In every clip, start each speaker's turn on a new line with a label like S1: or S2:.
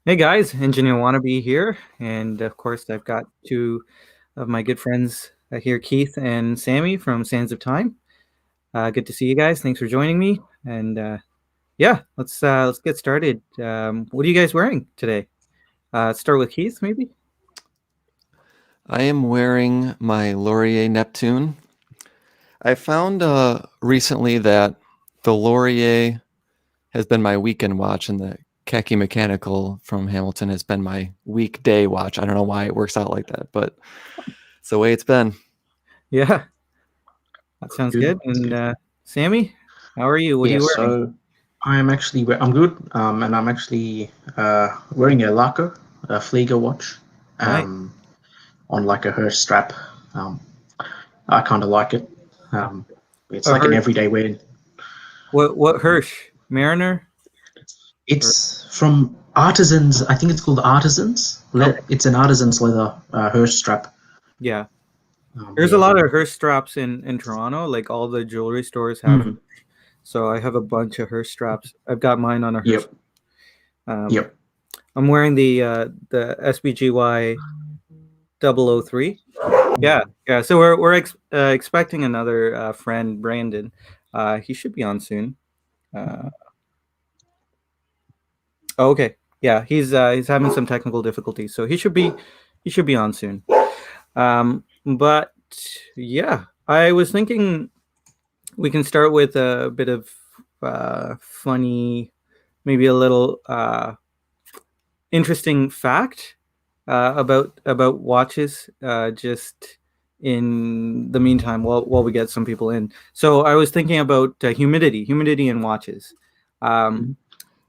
S1: Hey guys, Engineer Wannabe here, and of course I've got two of my good friends here, Keith and Sammy from Sands of Time. Good to see you guys. Thanks for joining me. And yeah, let's get started. What are you guys wearing today? Let's start with Keith, maybe.
S2: I am wearing my Laurier Neptune. I found recently that the Laurier has been my weekend watch, and the Khaki Mechanical from Hamilton has been my weekday watch. I don't know why it works out like that, but it's the way it's been.
S1: Yeah, that sounds
S3: Good.
S1: good.
S3: That's
S1: And
S3: good.
S1: Sammy, how are you? What are
S3: Yeah,
S1: you wearing?
S3: so I'm good. And I'm actually wearing a Laco, a Flieger watch,
S1: Nice.
S3: um, on like a Hirsch strap. Um, I kind of like it. Um, it's
S1: A
S3: like an
S1: Hirsch.
S3: everyday wear.
S1: What Hirsch? Mariner? Or
S3: It's from Artisans. I think it's called Artisans.
S1: okay,
S3: It's an Artisans leather Hirsch strap.
S1: yeah. There's a
S3: Yeah.
S1: lot of Hirsch straps in Toronto. Like all the jewelry stores have.
S3: Mm,
S1: So I have a bunch of Hearst straps. I've got mine on a Hearst.
S3: yep.
S1: Um,
S3: Yep.
S1: I'm wearing the SBGY 003. Yeah, yeah. So we're expecting another friend, Brandon. He should be on soon. Uh, oh, okay. Yeah, he's having some technical difficulties, so he should be on soon. But yeah, I was thinking we can start with a bit of funny, maybe a little interesting fact about watches. Just in the meantime, while we get some people in. So I was thinking about humidity in watches. Um,
S3: Mhm.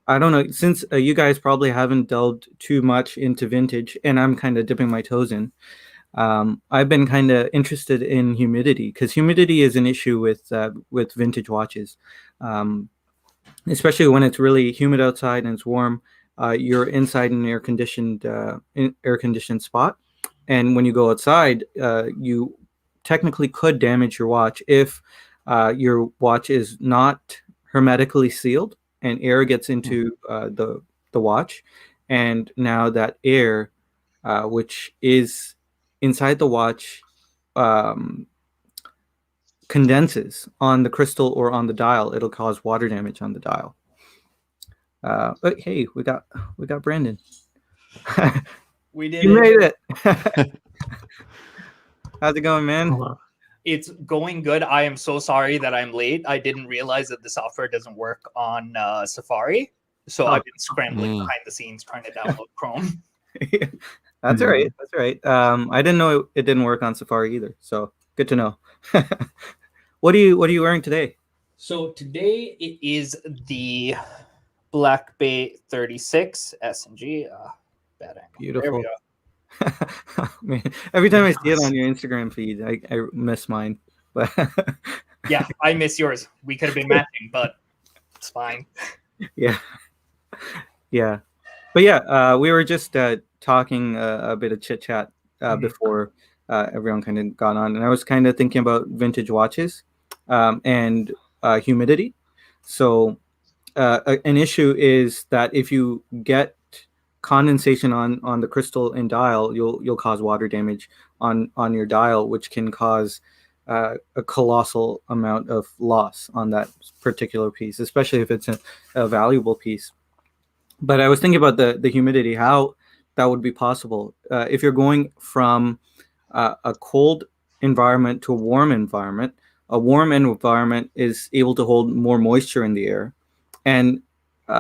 S1: I don't know, since you guys probably haven't delved too much into vintage, and I'm kind of dipping my toes in. I've been kind of interested in humidity because humidity is an issue with vintage watches, um, especially when it's really humid outside and it's warm. You're inside an air conditioned spot, and when you go outside, you technically could damage your watch if your watch is not hermetically sealed and air gets into the watch, and now that air, which is inside the watch, um, condenses on the crystal or on the dial. It'll cause water damage on the dial. But hey, we got Brandon.
S4: We did
S1: You
S4: it.
S1: made it. How's it going, man?
S3: Oh,
S4: It's going good. I am so sorry that I'm late. I didn't realize that the software doesn't work on Safari. So
S1: Oh,
S4: I've been scrambling
S2: Mm.
S4: behind the scenes trying to download Chrome.
S1: that's all right.
S3: mm.
S1: That's all right. I didn't know it didn't work on Safari either. So good to know. What are you wearing today?
S4: So today it is the Black Bay 36 S&G. Bad angle. There we
S1: Beautiful.
S4: go.
S1: Man, every time I see it
S3: Nice.
S1: on your Instagram feed, I miss mine. But
S4: Yeah, I miss yours. We could have been matching, but it's fine.
S1: yeah, yeah. But yeah, we were just talking a bit of chit chat
S4: Mhm.
S1: before everyone kind of got on, and I was kind of thinking about vintage watches and humidity. So an issue is that if you get condensation on the crystal and dial, you'll cause water damage on your dial, which can cause a colossal amount of loss on that particular piece, especially if it's a valuable piece. But I was thinking about the humidity, how that would be possible if you're going from a cold environment to a warm environment. A warm environment is able to hold more moisture in the air, and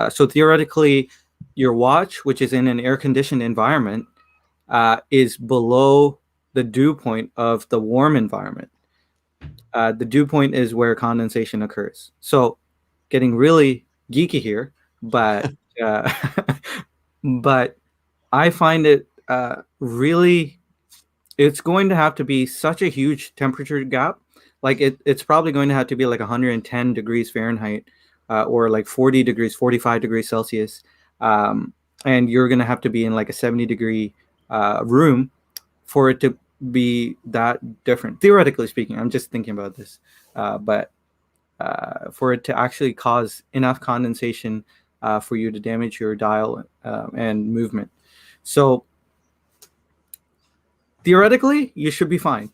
S1: so theoretically, your watch, which is in an air conditioned environment, is below the dew point of the warm environment. The dew point is where condensation occurs. So, getting really geeky here, but uh, but I find it really. It's going to have to be such a huge temperature gap. Like it's probably going to have to be like 110 degrees Fahrenheit, or like 40 degrees, 45 degrees Celsius, um, and you're going to have to be in like a 70-degree room for it to be that different. Theoretically speaking, I'm just thinking about this, but for it to actually cause enough condensation for you to damage your dial and movement. So theoretically, you should be fine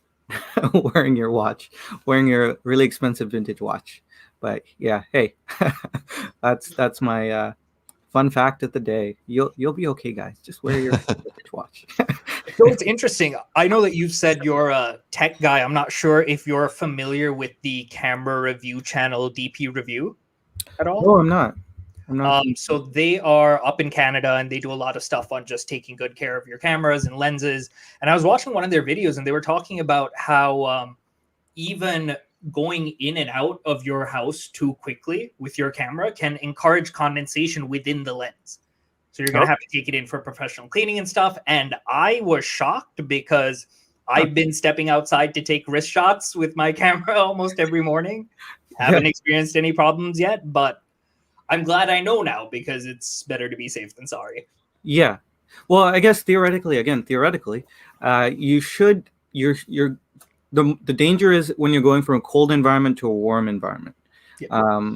S1: wearing your really expensive vintage watch. But yeah, hey, that's my fun fact of the day. You'll be okay, guys. Just wear your vintage watch.
S4: So it's interesting. I know that you've said you're a tech guy. I'm not sure if you're familiar with the camera review channel DP Review at all.
S1: No, I'm not. I'm not.
S4: So they are up in Canada and they do a lot of stuff on just taking good care of your cameras and lenses. And I was watching one of their videos and they were talking about how even going in and out of your house too quickly with your camera can encourage condensation within the lens. So you're going to have to take it in for professional cleaning and stuff. And I was shocked because I've been stepping outside to take wrist shots with my camera almost every morning. Haven't experienced any problems yet, but I'm glad I know now because it's better to be safe than sorry.
S1: Yeah. Well, I guess theoretically, you should. The danger is when you're going from a cold environment to a warm environment. Yeah.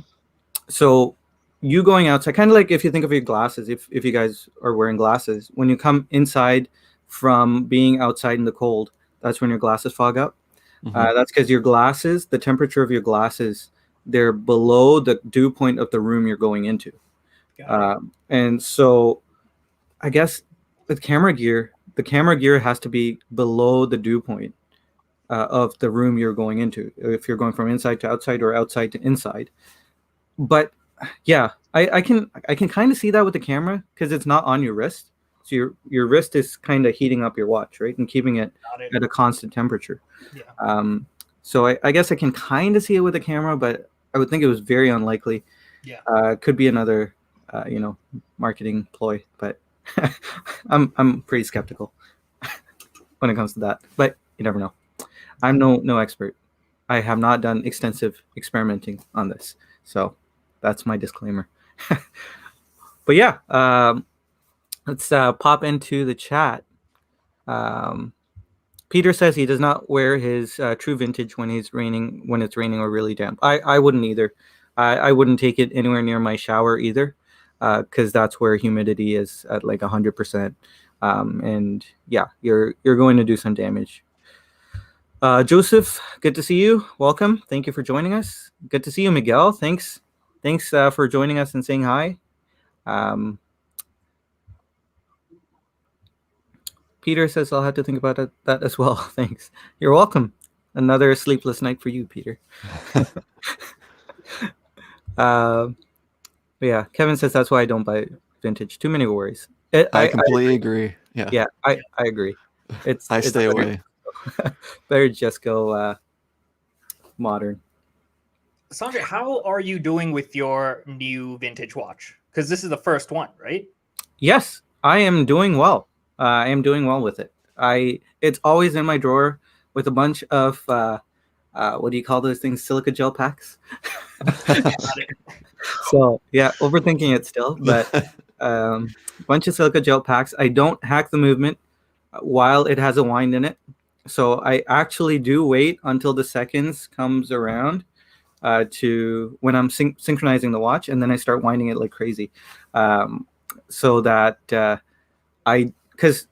S1: So you going outside, kind of like if you think of your glasses, if you guys are wearing glasses, when you come inside from being outside in the cold, that's when your glasses fog up. That's because your glasses, the temperature of your glasses, they're below the dew point of the room you're going into. And so I guess with camera gear, the camera gear has to be below the dew point of the room you're going into, if you're going from inside to outside or outside to inside. But yeah, I can kind of see that with the camera because it's not on your wrist. So your wrist is kind of heating up your watch, right? And keeping it at a constant temperature. Yeah. So I guess I can kind of see it with the camera, but I would think it was very unlikely. Yeah. Could be another, marketing ploy, but I'm pretty skeptical when it comes to that. But you never know. I'm no expert. I have not done extensive experimenting on this, so that's my disclaimer. But yeah, let's pop into the chat. Peter says he does not wear his true vintage when it's raining or really damp. I wouldn't either. I wouldn't take it anywhere near my shower either, because that's where humidity is at like 100%. And yeah, you're going to do some damage. Joseph, good to see you. Welcome. Thank you for joining us. Good to see you, Miguel. Thanks for joining us and saying hi. Peter says I'll have to think about that as well. Thanks. You're welcome. Another sleepless night for you, Peter. But yeah, Kevin says that's why I don't buy vintage. Too many worries.
S2: I completely agree. Yeah.
S1: Yeah, I agree.
S2: I stay away.
S1: Better just go modern.
S4: Sanjay, how are you doing with your new vintage watch? Because this is the first one, right?
S1: Yes, I am doing well. I am doing well with it. It's always in my drawer with a bunch of what do you call those things? Silica gel packs. So yeah, overthinking it still, but bunch of silica gel packs. I don't hack the movement while it has a wind in it. So I actually do wait until the seconds comes around to when I'm synchronizing the watch, and then I start winding it like crazy, so that because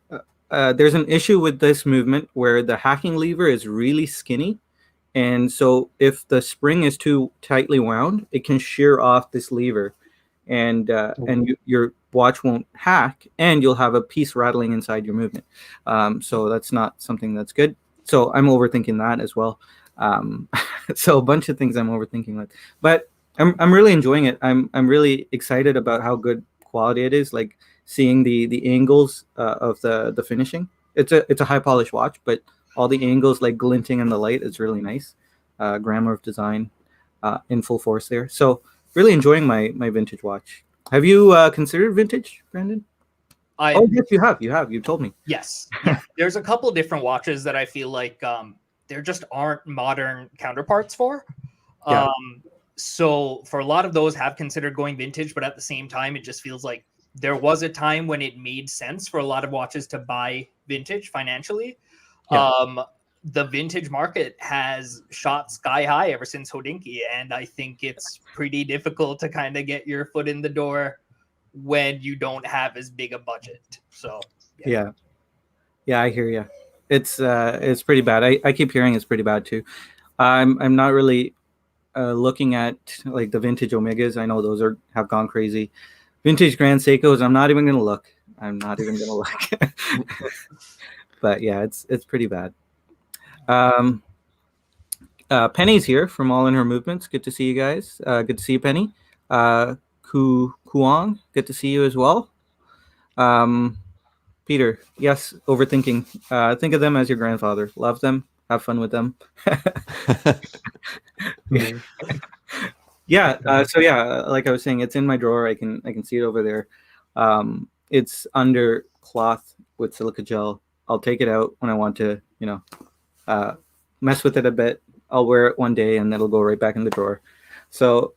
S1: there's an issue with this movement where the hacking lever is really skinny, and so if the spring is too tightly wound, it can shear off this lever, and your watch won't hack, and you'll have a piece rattling inside your movement. So that's not something that's good. So I'm overthinking that as well. So a bunch of things I'm overthinking with, but I'm really enjoying it. I'm really excited about how good quality it is. Like seeing the angles of the finishing. It's a high polish watch, but all the angles like glinting in the light is really nice. Grammar of design in full force there. So really enjoying my vintage watch. Have you considered vintage, Brandon? Oh yes, you have. You told me.
S4: Yes. Yeah. There's a couple different watches that I feel like there just aren't modern counterparts for.
S1: Yeah.
S4: So for a lot of those, have considered going vintage, but at the same time, it just feels like there was a time when it made sense for a lot of watches to buy vintage financially. Yeah. The vintage market has shot sky high ever since Hodinkee, and I think it's pretty difficult to kind of get your foot in the door when you don't have as big a budget. So
S1: Yeah. I hear you. It's pretty bad. I keep hearing it's pretty bad too. I'm not really looking at like the vintage Omegas. I know those have gone crazy. Vintage Grand Seikos, I'm not even gonna look. I'm not even gonna look. But yeah, it's pretty bad. Penny's here from All in Her Movements. Good to see you guys. Good to see you, Penny. Kuang, good to see you as well. Peter, yes, overthinking. Think of them as your grandfather. Love them. Have fun with them. Yeah. So yeah, like I was saying, it's in my drawer. I can see it over there. It's under cloth with silica gel. I'll take it out when I want to, mess with it a bit. I'll wear it one day and it'll go right back in the drawer. So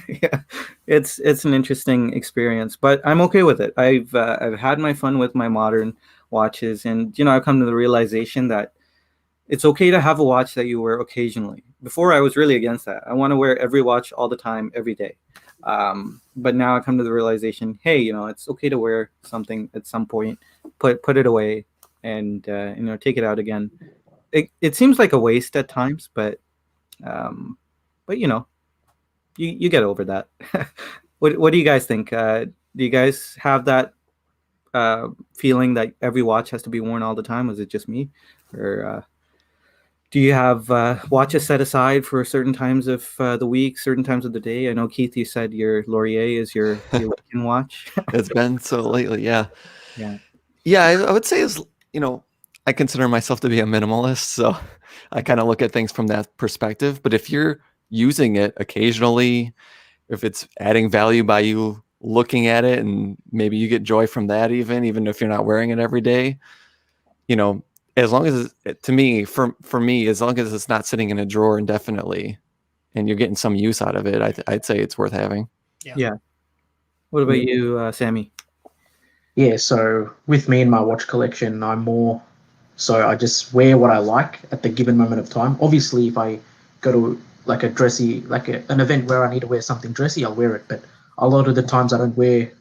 S1: yeah, it's an interesting experience, but I'm okay with it. I've had my fun with my modern watches, and I've come to the realization that it's okay to have a watch that you wear occasionally. Before, I was really against that. I want to wear every watch all the time, every day. But now I come to the realization, hey, it's okay to wear something at some point, put it away, and take it out again. It seems like a waste at times, but you get over that. What do you guys think? Do you guys have that feeling that every watch has to be worn all the time? Was it just me, or do you have watches set aside for certain times of the week, certain times of the day? I know, Keith, you said your Laurier is your weekend watch.
S2: It's been so lately, yeah.
S1: Yeah.
S2: I would say I consider myself to be a minimalist, so I kind of look at things from that perspective. But if you're using it occasionally, if it's adding value by you looking at it, and maybe you get joy from that, even if you're not wearing it every day, as long as for me, as long as it's not sitting in a drawer indefinitely and you're getting some use out of it, I'd say it's worth having.
S1: Yeah. What about you, Sammy?
S3: Yeah, so with me and my watch collection, so I just wear what I like at the given moment of time. Obviously, if I go to like a dressy, an event where I need to wear something dressy, I'll wear it. But a lot of the times I don't wear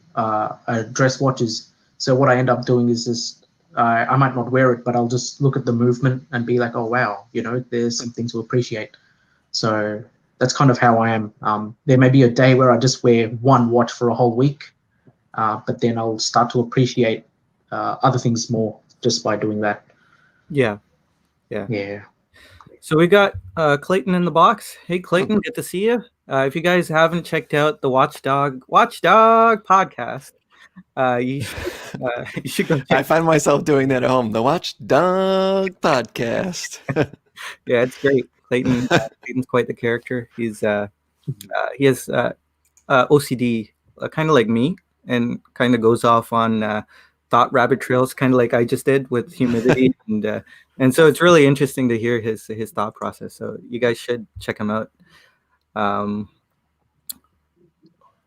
S3: dress watches. So what I end up doing is just, I might not wear it, but I'll just look at the movement and be like, oh, wow, there's something to appreciate. So that's kind of how I am. There may be a day where I just wear one watch for a whole week, but then I'll start to appreciate other things more just by doing that.
S1: Yeah. So we got Clayton in the box. Hey, Clayton, good to see you. If you guys haven't checked out the Watchdog podcast, you should go check.
S2: I find myself doing that at home. The Watchdog podcast.
S1: Yeah, it's great. Clayton's quite the character. He has OCD, kind of like me, and kind of goes off on thought rabbit trails, kind of like I just did with Humidity, and so it's really interesting to hear his thought process. So you guys should check him out.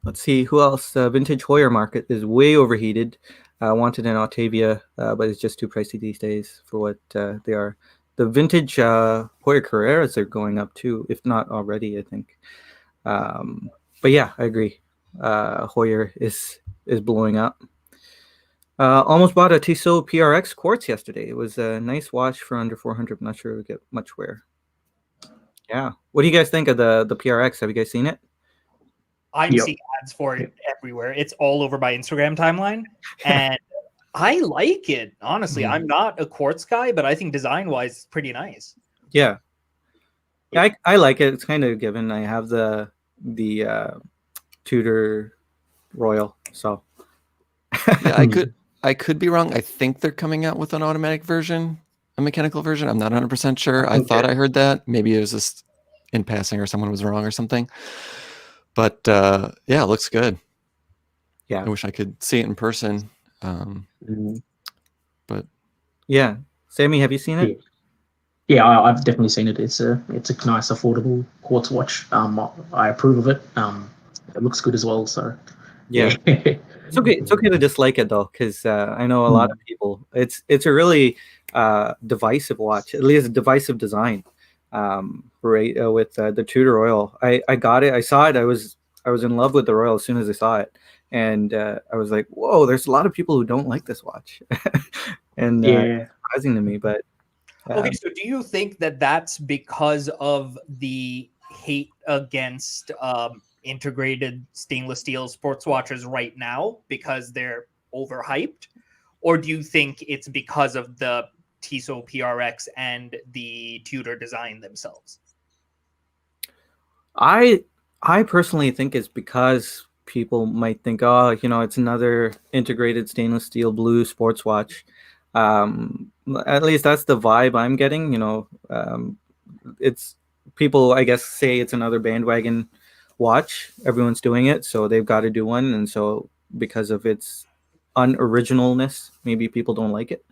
S1: Let's see who else. Vintage Hoyer market is way overheated. Wanted an Octavia, but it's just too pricey these days for what they are. The vintage Hoyer Carreras are going up too, if not already, I think. But yeah, I agree. Hoyer is blowing up. Almost bought a Tissot PRX quartz yesterday. It was a nice watch for under 400. I'm not sure it would get much wear. Yeah. What do you guys think of the PRX? Have you guys seen it?
S4: I'm seeing ads for it everywhere. It's all over my Instagram timeline, and I like it. Honestly, I'm not a quartz guy, but I think design-wise, it's pretty nice.
S1: Yeah. I like it. It's kind of given. I have the Tudor Royal, so
S2: Yeah, I could be wrong. I think they're coming out with an automatic version, a mechanical version. I'm not 100% sure. I thought I heard that. Maybe it was just in passing or someone was wrong or something. But yeah, it looks good.
S1: Yeah.
S2: I wish I could see it in person. But
S1: yeah. Sammy, have you seen it?
S3: Yeah, I've definitely seen it. It's a nice, affordable quartz watch. I approve of it. It looks good as well. So
S1: yeah. It's okay to dislike it though, because I know a lot of people. It's a really divisive watch, at least a divisive design. Right, with the Tudor Royal. I got it. I saw it. I was in love with the Royal as soon as I saw it, and I was like, whoa, there's a lot of people who don't like this watch, and
S3: Yeah.
S1: surprising to me. But
S4: Okay, so do you think that that's because of the hate against integrated stainless steel sports watches right now because they're overhyped? Or do you think it's because of the Tissot PRX and the Tudor design themselves?
S1: I personally think it's because people might think, oh, it's another integrated stainless steel blue sports watch. At least that's the vibe I'm getting. It's people, I guess, say it's another bandwagon watch. Everyone's doing it, so they've got to do one, and so because of its unoriginalness, maybe people don't like it.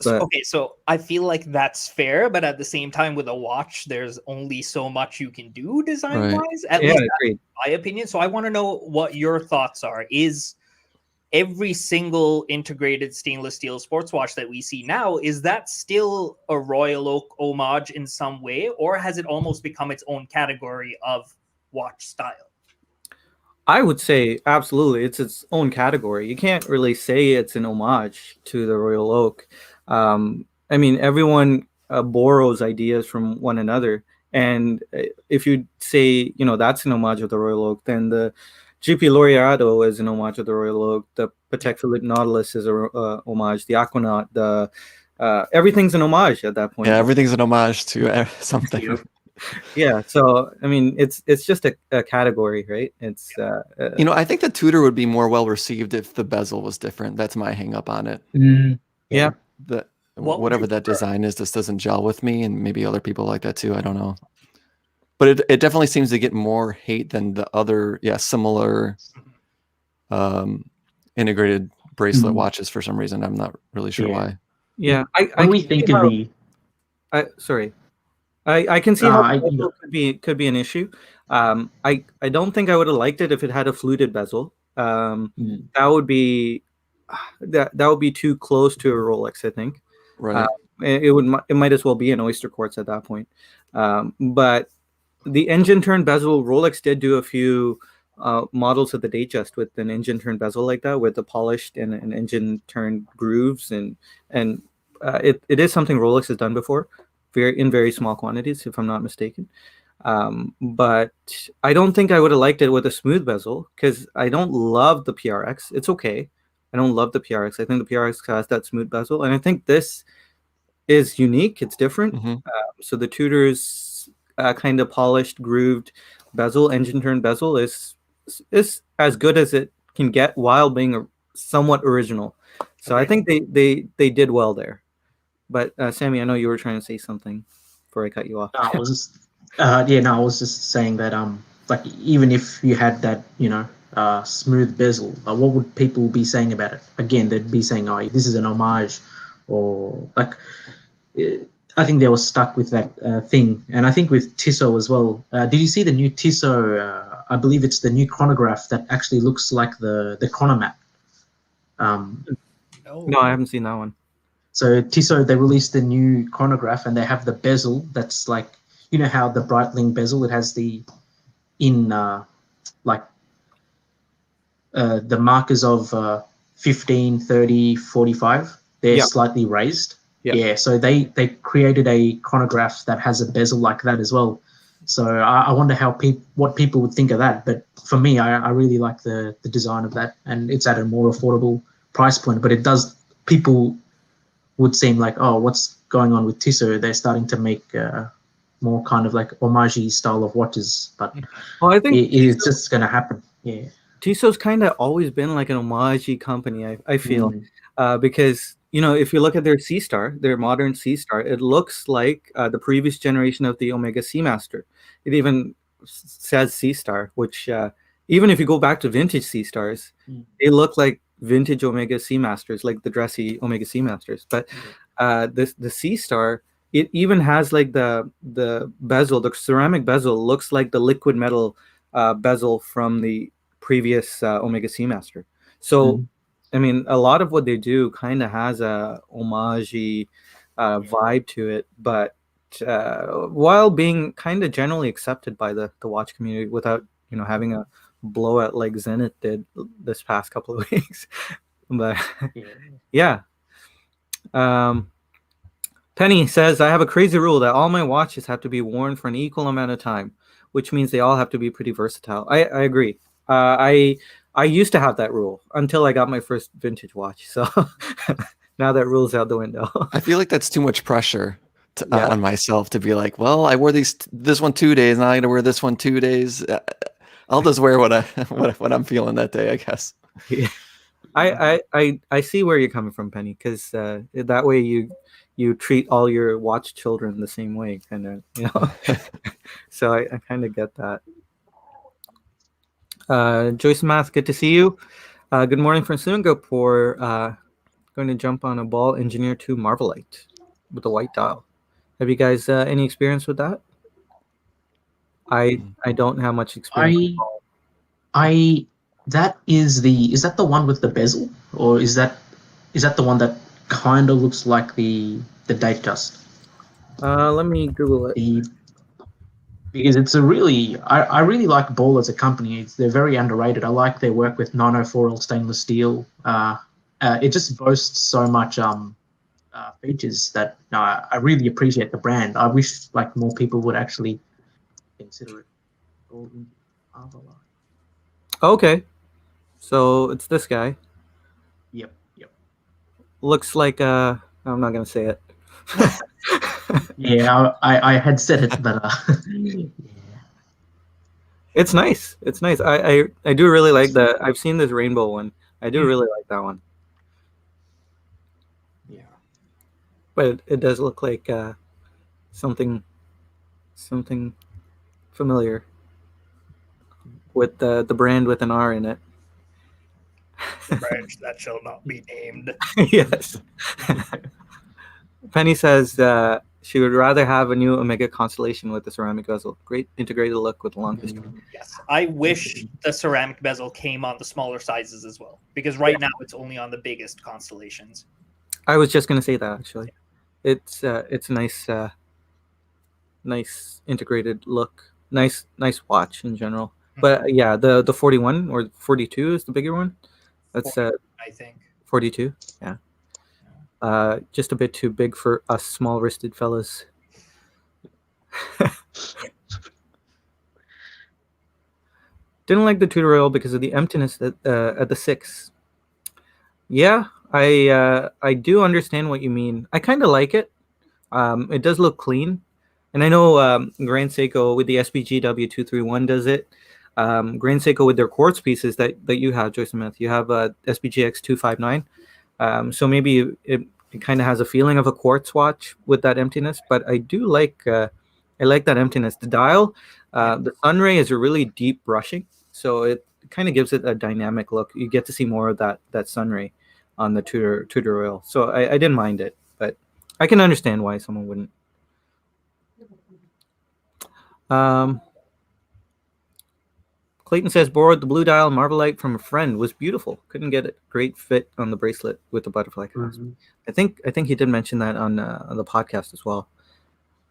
S1: But
S4: Okay, so I feel like that's fair, but at the same time, with a watch, there's only so much you can do design-wise. At
S1: yeah,
S4: least
S1: agreed.
S4: that's my opinion. So I want to know what your thoughts are. Is every single integrated stainless steel sports watch that we see now, is that still a Royal Oak homage in some way, or has it almost become its own category of watch style?
S1: I would say absolutely, it's its own category. You can't really say it's an homage to the Royal Oak. I mean, everyone borrows ideas from one another, and if you say that's an homage of the Royal Oak, then the GP Laureado is an homage of the Royal Oak. The Patek Philippe Nautilus is a homage. The Aquanaut, the everything's an homage at that point.
S2: Yeah, everything's an homage to something.
S1: Yeah, so I mean, it's just a category, right? It's
S2: I think the Tudor would be more well received if the bezel was different. That's my hang up on it.
S1: Yeah.
S2: Whatever that design is, this doesn't gel with me, and maybe other people like that too. I don't know, but it definitely seems to get more hate than the other similar integrated bracelet watches for some reason. I'm not really sure why.
S1: Yeah,
S3: When we think of the
S1: sorry. I can see how bezel could be an issue. I don't think I would have liked it if it had a fluted bezel. That would be that would be too close to a Rolex, I think.
S2: Right.
S1: It might as well be an oyster quartz at that point. But the engine turn bezel, Rolex did do a few models of the Datejust with an engine turn bezel like that, with the polished and engine turn grooves, and it is something Rolex has done before. In very small quantities, if I'm not mistaken. But I don't think I would have liked it with a smooth bezel, because I don't love the PRX. It's okay. I don't love the PRX. I think the PRX has that smooth bezel, and I think this is unique. It's different. So the Tudor's kind of polished, grooved bezel, engine turn bezel, is as good as it can get while being somewhat original. So I think they did well there. But Sammy, I know you were trying to say something before I cut you off.
S3: I was just saying that like, even if you had that smooth bezel, what would people be saying about it? Again, they'd be saying, "Oh, this is an homage," or like. I think they were stuck with that thing, and I think with Tissot as well. Did you see the new Tissot? I believe it's the new chronograph that actually looks like the chronomap.
S1: No, I haven't seen that one.
S3: So Tissot, they released the new chronograph, and they have the bezel that's like, how the Breitling bezel, it has the the markers of 15, 30, 45. They're slightly raised. Yeah, so they created a chronograph that has a bezel like that as well. So I wonder what people would think of that. But for me, I really like the design of that, and it's at a more affordable price point. But people would seem like, oh, what's going on with Tissot? They're starting to make more kind of like homage style of watches, but
S1: I think
S3: it's just going to happen. Yeah,
S1: Tissot's kind of always been like an homage company. I feel because if you look at their C Star, their modern C Star, it looks like the previous generation of the Omega Seamaster. It even says C Star, which even if you go back to vintage C Stars, they look like vintage Omega Seamasters, like the dressy Omega Seamasters. But the C Star, it even has like the bezel, the ceramic bezel looks like the liquid metal bezel from the previous Omega Seamaster. So I mean, a lot of what they do kind of has a homage vibe to it, but while being kind of generally accepted by the watch community without having a blowout like Zenith did this past couple of weeks. But
S3: Yeah.
S1: yeah. Penny says, I have a crazy rule that all my watches have to be worn for an equal amount of time, which means they all have to be pretty versatile. I agree. I used to have that rule until I got my first vintage watch. So now that rule's out the window.
S2: I feel like that's too much pressure
S1: Yeah.
S2: on myself to be like, well, I wore this one 2 days, and I got to wear this one 2 days. I'll just wear what what I'm feeling that day, I guess.
S1: Yeah. I see where you're coming from, Penny, because that way you treat all your watch children the same way, kind of, you know. So I kind of get that. Joyce Math, good to see you. Good morning from Singapore. Going to jump on a Ball Engineer 2 Marvelite with a white dial. Have you guys any experience with that? I don't have much experience with Ball.
S3: Is that the one with the bezel, or is that the one that kind of looks like the date dust?
S1: Let me Google it.
S3: Because it's a really, I really like Ball as a company. They're very underrated. I like their work with 904L stainless steel. It just boasts so much features that I really appreciate the brand. I wish like more people would actually consider it.
S1: Okay, so it's this guy.
S3: Yep.
S1: Looks like I'm not gonna say it.
S3: Yeah, I had said it, but yeah.
S1: It's nice. It's nice. I do really like that. I've seen this rainbow one. I do really like that one.
S3: Yeah.
S1: But it does look like something familiar with the brand with an R in it.
S4: The branch that shall not be named.
S1: Yes. Penny says she would rather have a new Omega Constellation with the ceramic bezel. Great integrated look with long history.
S4: Yes, I wish the ceramic bezel came on the smaller sizes as well, because right now it's only on the biggest constellations.
S1: I was just gonna say that actually. It's a nice integrated look. Nice watch in general. But yeah, the 41 or 42 is the bigger one. That's
S4: 40, I think
S1: 42. Yeah. Just a bit too big for us small-wristed fellas. Didn't like the Tudor oil because of the emptiness at the 6. Yeah, I do understand what you mean. I kind of like it. It does look clean, and I know Grand Seiko with the SBG W231 does it. Grand Seiko with their quartz pieces that you have, Joyce Smith. You have a SBGX 259. So maybe it kind of has a feeling of a quartz watch with that emptiness, but I do like I like that emptiness. The dial, the sunray is a really deep brushing, so it kind of gives it a dynamic look. You get to see more of that sunray on the Tudor oil. So I didn't mind it, but I can understand why someone wouldn't. Clayton says, borrowed the blue dial Marvelite from a friend. Was beautiful. Couldn't get a great fit on the bracelet with the butterfly clasp. I think he did mention that on the podcast as well.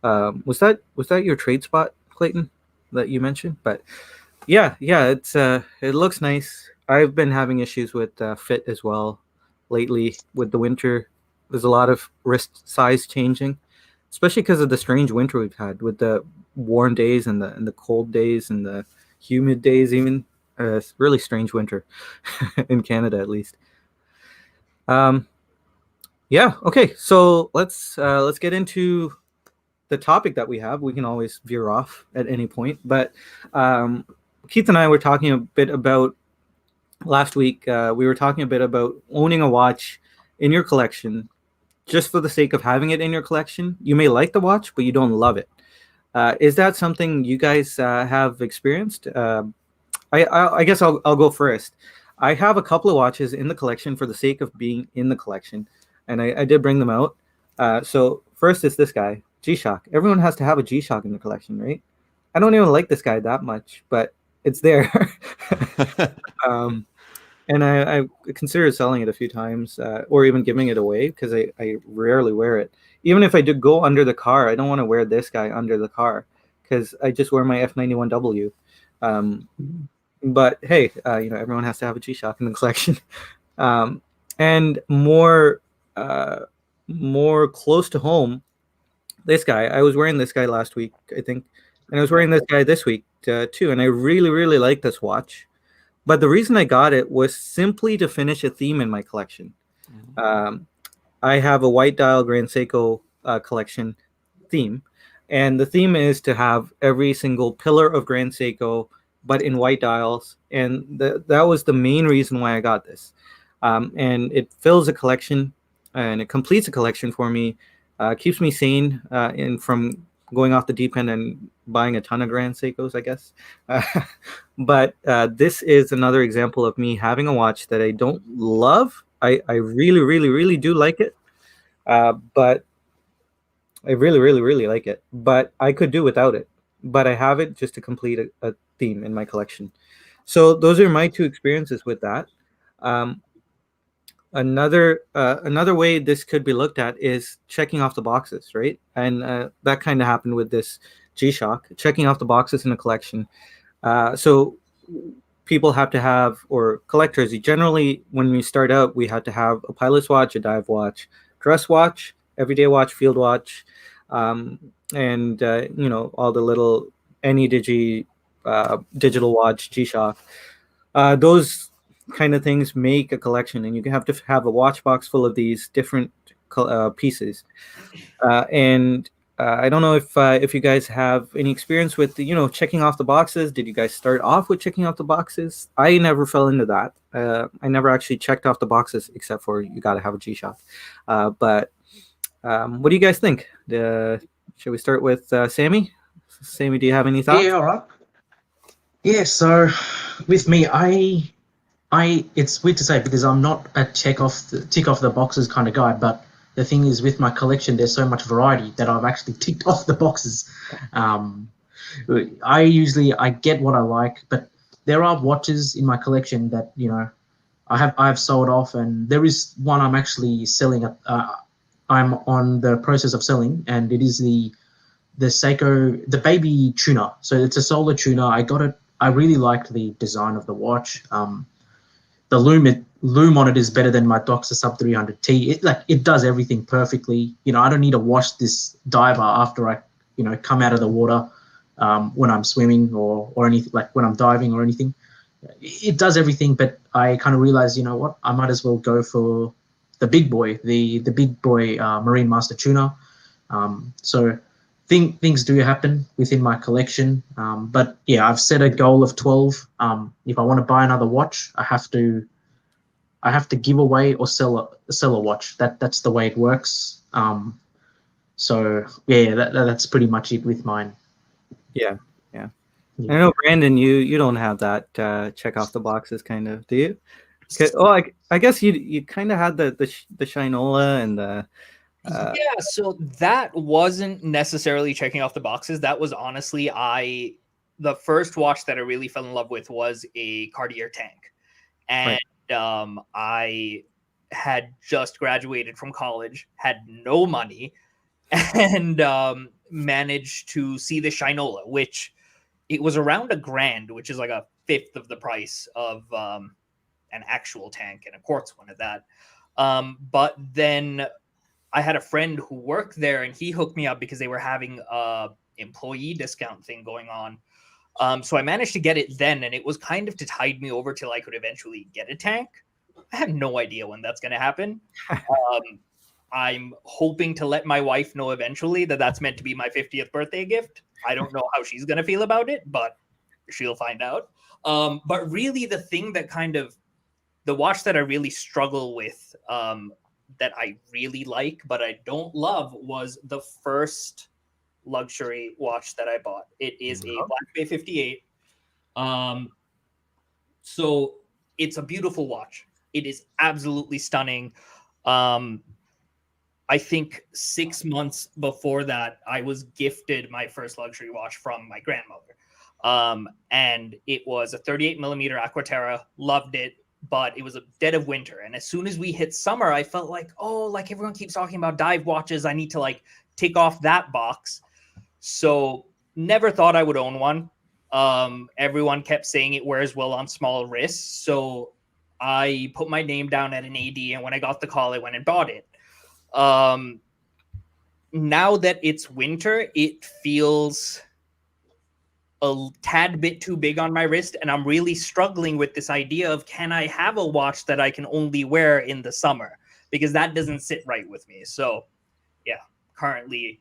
S1: Was that your trade spot, Clayton, that you mentioned? But yeah, it's it looks nice. I've been having issues with fit as well lately with the winter. There's a lot of wrist size changing, especially because of the strange winter we've had with the warm days and the cold days and the humid days. Even it's really strange winter in Canada, at least. Yeah. Okay. So let's get into the topic that we have. We can always veer off at any point, but Keith and I were talking a bit about last week. We were talking a bit about owning a watch in your collection just for the sake of having it in your collection. You may like the watch, but you don't love it. Is that something you guys have experienced? I guess I'll go first. I have a couple of watches in the collection for the sake of being in the collection, and I did bring them out. So first is this guy, G-Shock. Everyone has to have a G-Shock in the collection, right? I don't even like this guy that much, but it's there. And I considered selling it a few times or even giving it away because I rarely wear it. Even if I do go under the car, I don't want to wear this guy under the car because I just wear my F91W. but hey, everyone has to have a G-Shock in the collection. And more close to home, this guy. I was wearing this guy last week, I think, and I was wearing this guy this week too. And I really, really like this watch. But the reason I got it was simply to finish a theme in my collection. Um, I have a white dial Grand Seiko collection theme, and the theme is to have every single pillar of Grand Seiko, but in white dials, and that was the main reason why I got this. And it fills a collection, and it completes a collection for me, keeps me sane, and from going off the deep end and buying a ton of Grand Seikos, I guess. Uh, but this is another example of me having a watch that I don't love. I really, really, really do like it. But I really, really, really like it. But I could do without it. But I have it just to complete a theme in my collection. So those are my two experiences with that. Um, another way this could be looked at is checking off the boxes, right? And that kind of happened with this G-Shock, checking off the boxes in a collection. So people have to have, or collectors, generally, when we start out, we had to have a pilot's watch, a dive watch, dress watch, everyday watch, field watch, and all the little AnyDigi digital watch, G-Shock. Those kind of things make a collection, and you have to have a watch box full of these different pieces. And I don't know if you guys have any experience with checking off the boxes. Did you guys start off with checking off the boxes? I never fell into that. I never actually checked off the boxes, except for you got to have a G-Shock. But what do you guys think? Should we start with Sammy? Sammy, do you have any thoughts?
S3: Yeah, all right. Yeah, so with me, I it's weird to say because I'm not a tick off the boxes kind of guy, but the thing is with my collection, there's so much variety that I've actually ticked off the boxes. I get what I like, but there are watches in my collection that I've sold off, and there is one I'm actually selling. I'm on the process of selling, and it is the Seiko, the baby tuner. So it's a solar tuner. I got it. I really liked the design of the watch. The loom on it is better than my Doxa Sub 300T. It does everything perfectly. I don't need to wash this diver after I come out of the water when I'm swimming or anything, like when I'm diving or anything. It does everything, but I kind of realized, you know what, I might as well go for the big boy, the big boy Marine Master tuner. So things do happen within my collection, but yeah, I've set a goal of 12. If I want to buy another watch, I have to give away or sell a watch. That's the way it works. So yeah, that's pretty much it with mine.
S1: Yeah. I know, Brandon, you don't have that check off the boxes kind of, do you? Oh, I guess you kind of had the Shinola and the.
S4: Yeah, so that wasn't necessarily checking off the boxes. That was honestly, the first watch that I really fell in love with was a Cartier tank. And right. I had just graduated from college, had no money, and managed to see the Shinola, which it was around $1,000, which is like a fifth of the price of an actual tank and a quartz one at that. But then I had a friend who worked there, and he hooked me up because they were having a employee discount thing going on. So I managed to get it then, and it was kind of to tide me over till I could eventually get a tank. I have no idea when that's going to happen. I'm hoping to let my wife know eventually that that's meant to be my 50th birthday gift. I don't know how she's going to feel about it, but she'll find out. But really the thing that the watch that I really struggle with, that I really like, but I don't love, was the first luxury watch that I bought. It is a Black Bay 58. So it's a beautiful watch. It is absolutely stunning. I think 6 months before that, I was gifted my first luxury watch from my grandmother. And it was a 38 millimeter Aquaterra. Loved it, but it was a dead of winter. And as soon as we hit summer, I felt like, like everyone keeps talking about dive watches, I need to tick off that box. So never thought I would own one. Everyone kept saying it wears well on small wrists, so I put my name down at an AD, and when I got the call, I went and bought it. Now that it's winter, it feels a tad bit too big on my wrist, and I'm really struggling with this idea of, can I have a watch that I can only wear in the summer? Because that doesn't sit right with me. So yeah, currently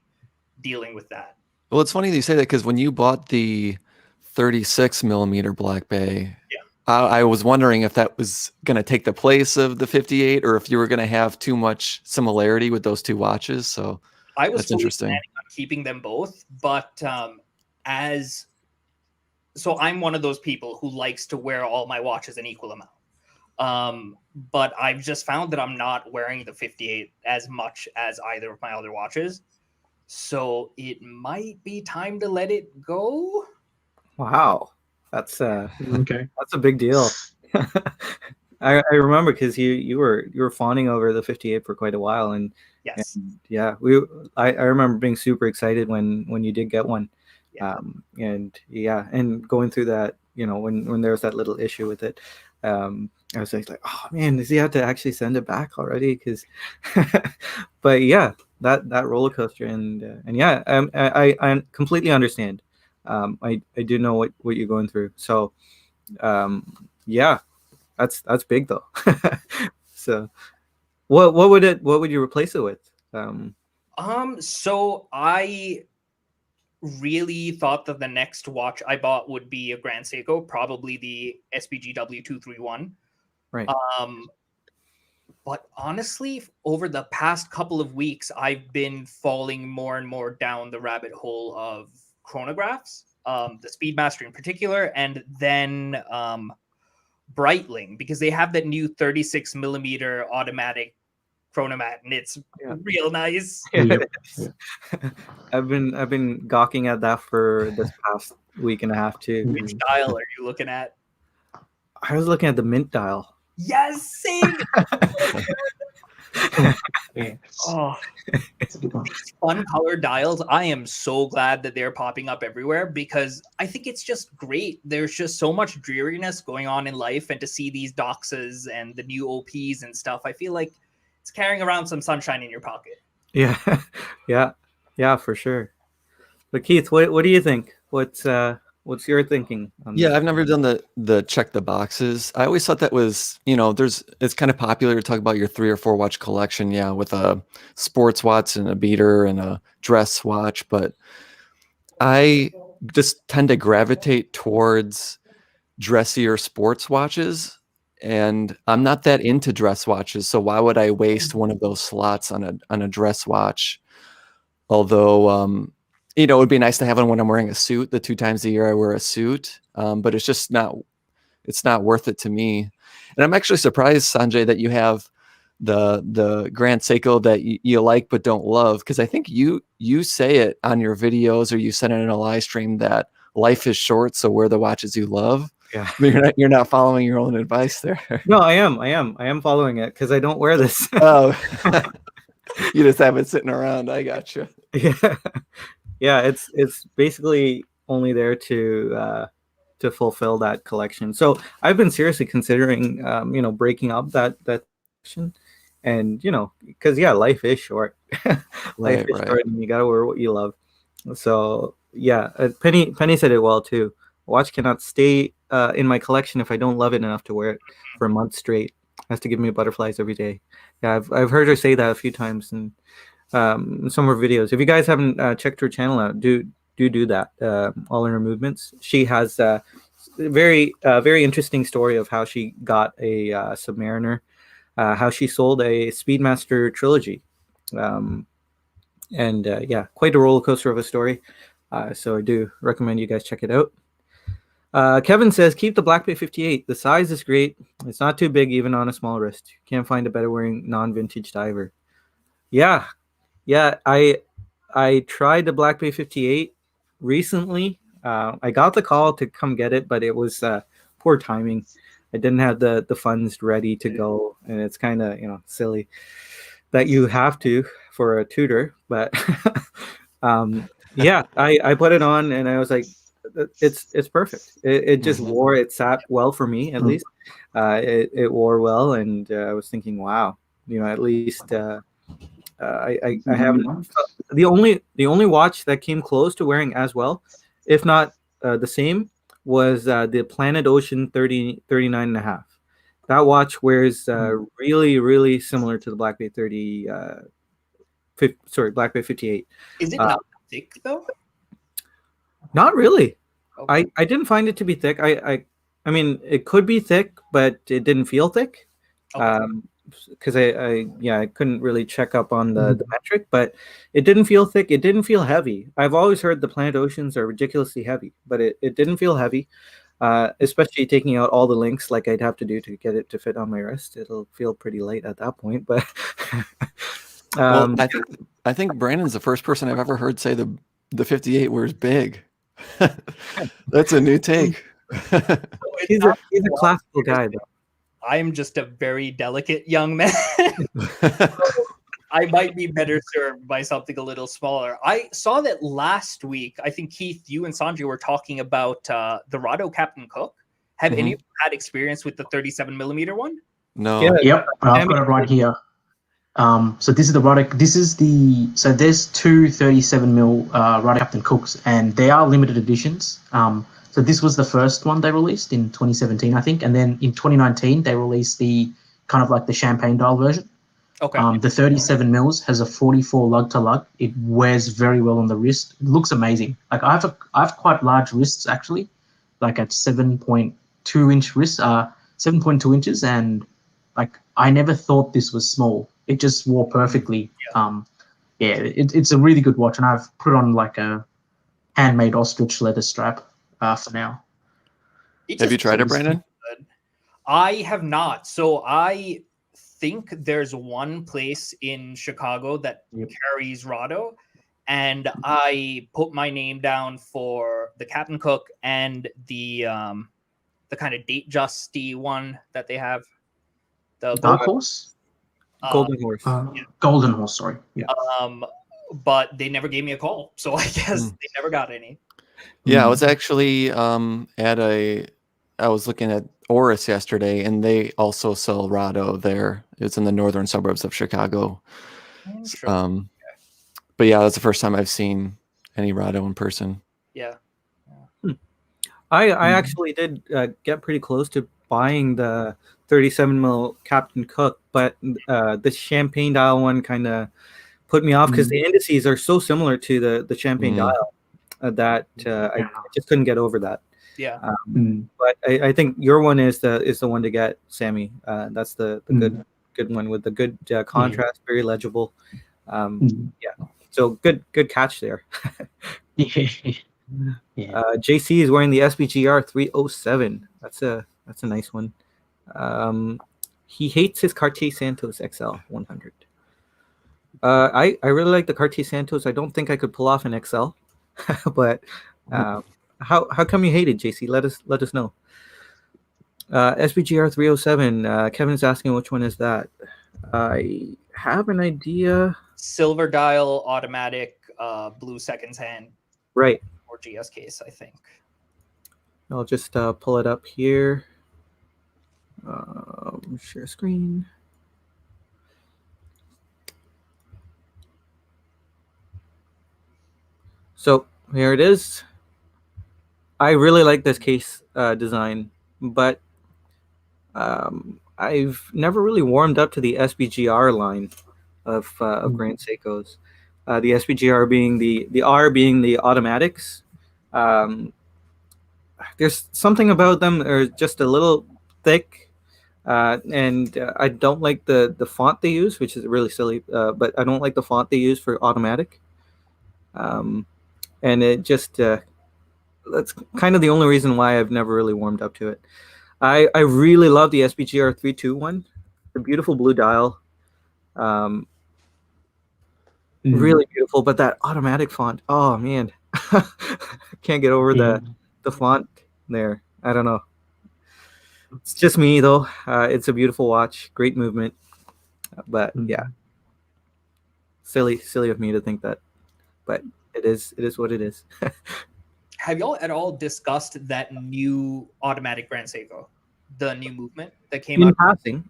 S4: dealing with that.
S2: Well, it's funny that you say that, because when you bought the 36 millimeter Black Bay,
S4: Yeah.
S2: I was wondering if that was going to take the place of the 58, or if you were going to have too much similarity with those two watches. So
S4: I was
S2: that's
S4: fully
S2: interesting.
S4: planning on keeping them both, but so I'm one of those people who likes to wear all my watches an equal amount. But I've just found that I'm not wearing the 58 as much as either of my other watches. So it might be time to let it go.
S1: Wow, that's
S3: Okay.
S1: that's a big deal. I remember because you were fawning over the 58 for quite a while, and
S4: Yes.
S1: yeah, I remember being super excited when you did get one.
S4: Yeah.
S1: And going through that, when there was that little issue with it, I was like, oh man, does he have to actually send it back already? Because, but yeah, that roller coaster, and yeah, I completely understand. I do know what you're going through. So, yeah, that's big though. So, what would you replace it with?
S4: So I really thought that the next watch I bought would be a Grand Seiko, probably the SBGW 231.
S1: Right.
S4: But honestly, over the past couple of weeks, I've been falling more and more down the rabbit hole of chronographs, the Speedmaster in particular, and then Breitling, because they have that new 36 millimeter automatic chronomat, and it's real nice.
S3: Yep.
S1: I've been gawking at that for this past week and a half too.
S4: Which dial are you looking at?
S1: I was looking at the mint dial.
S4: Yes, same.
S3: Yeah.
S4: Oh,
S3: It's a good one.
S4: these fun colored dials. I am so glad that they're popping up everywhere, because I think it's just great. There's just so much dreariness going on in life, and to see these doxas and the new OPs and stuff, I feel like it's carrying around some sunshine in your pocket.
S1: Yeah, yeah, for sure. But Keith, what do you think? What's your thinking on
S2: Yeah,
S1: this?
S2: I've never done the check the boxes. I always thought that was, it's kind of popular to talk about your 3 or 4 watch collection, yeah, with a sports watch and a beater and a dress watch, but I just tend to gravitate towards dressier sports watches, and I'm not that into dress watches, so why would I waste one of those slots on a dress watch? Although it would be nice to have one when I'm wearing a suit. The 2 times a year I wear a suit, but it's just not worth it to me. And I'm actually surprised, Sanjay, that you have the Grand Seiko that you like but don't love, because I think you say it on your videos, or you said it in a live stream, that life is short, so wear the watches you love.
S1: Yeah.
S2: But you're not following your own advice there.
S1: No, I am following it because I don't wear this.
S2: Oh, you just have it sitting around. I gotcha.
S1: Yeah, it's basically only there to fulfill that collection. So I've been seriously considering, breaking up that collection, and because life is short. Life is short, and you gotta wear what you love. So yeah, Penny said it well too. A watch cannot stay in my collection if I don't love it enough to wear it for a month straight. It has to give me butterflies every day. Yeah, I've heard her say that a few times in some of her videos. If you guys haven't checked her channel out, do that. All in her movements. She has a very interesting story of how she got a Submariner, how she sold a Speedmaster trilogy, and quite a roller coaster of a story. So I do recommend you guys check it out. Kevin says, keep the Black Bay 58. The size is great. It's not too big, even on a small wrist. You can't find a better wearing non-vintage diver. Yeah. I tried the Black Bay 58 recently. I got the call to come get it, but it was poor timing. I didn't have the funds ready to go, and it's kind of silly that you have to for a tutor. But I put it on, and I was like, it's perfect. It just
S2: Mhm.
S1: wore. It sat well for me at
S3: Mm.
S1: least. It wore well, and I was thinking, wow, at least I haven't. The only watch that came close to wearing as well, if not the same, was the Planet Ocean 39.5. That watch wears really, really similar to the Black Bay 30. Black Bay 58.
S4: Is it
S1: Uh,
S4: not thick though?
S1: Not really.
S4: Okay.
S1: I didn't find it to be thick. I mean, it could be thick, but it didn't feel thick.
S4: Okay.
S1: Because I couldn't really check up on the metric, but it didn't feel thick. It didn't feel heavy. I've always heard the Planet Oceans are ridiculously heavy, but it didn't feel heavy. Especially taking out all the links like I'd have to do to get it to fit on my wrist. It'll feel pretty light at that point, but
S2: Well, I think Brandon's the first person I've ever heard say the 58 wears big. That's a new take.
S1: he's a classical guy though.
S4: I'm just a very delicate young man. I might be better served by something a little smaller. I saw that last week. I think Keith, you and Sanjay were talking about the Rado Captain Cook. Have any of you had experience with the 37 millimeter one?
S2: No.
S1: Yeah.
S3: Yep, I've got it right here. So this is the Rado. So there's two 37 mil Rado Captain Cooks, and they are limited editions. So this was the first one they released in 2017, I think, and then in 2019 they released the kind of like the champagne dial version.
S4: Okay.
S3: The 37 mils has a 44 lug to lug. It wears very well on the wrist. It looks amazing. Like I have quite large wrists actually, like at 7.2 inch wrists, 7.2 inches, and like I never thought this was small. It just wore perfectly. It's a really good watch, and I've put on like a handmade ostrich leather strap for now.
S2: Have you tried it, Brandon?
S4: I have not. So I think there's one place in Chicago that carries Rado, and I put my name down for the Captain Cook and the kind of date justy one that they have. The
S3: Dark Horse?
S1: Golden Horse.
S3: Golden Horse, sorry. Yeah.
S4: But they never gave me a call, so I guess they never got any.
S2: Yeah, I was actually I was looking at Oris yesterday, and they also sell Rado there. It's in the northern suburbs of Chicago.
S4: Sure.
S2: But yeah, that's the first time I've seen any Rado in person.
S4: Yeah.
S1: I actually did get pretty close to buying the 37 mil Captain Cook, but the champagne dial one kind of put me off because the indices are so similar to the champagne dial that I just couldn't get over that.
S4: Yeah.
S1: But I think your one is the one to get, Sammy. That's the good one with the good contrast, very legible. Yeah. So good catch there. JC is wearing the SBGR 307. That's a nice one. He hates his Cartier Santos XL 100. I really like the Cartier Santos. I don't think I could pull off an XL, but how come you hate it, JC? Let us know. SBGR 307. Kevin's asking which one is that. I have an idea.
S4: Silver dial, automatic, blue seconds hand.
S1: Right.
S4: Or GS case, I think.
S1: I'll just pull it up here. Share screen. So here it is. I really like this case design, but I've never really warmed up to the SBGR line of Grand Seikos. The SBGR being the R being the automatics. There's something about them that are just a little thick, and I don't like the font they use, which is really silly. But I don't like the font they use for automatic. And it just that's kind of the only reason why I've never really warmed up to it. I really love the SBGR 321, the beautiful blue dial. Really beautiful, but that automatic font, oh man. Can't get over the font there. I don't know. It's just me though. It's a beautiful watch, great movement. But yeah. Silly of me to think that. But it is what it is.
S4: have y'all at all discussed that new automatic Grand Seiko, the new movement that came
S1: In
S4: out?
S1: passing,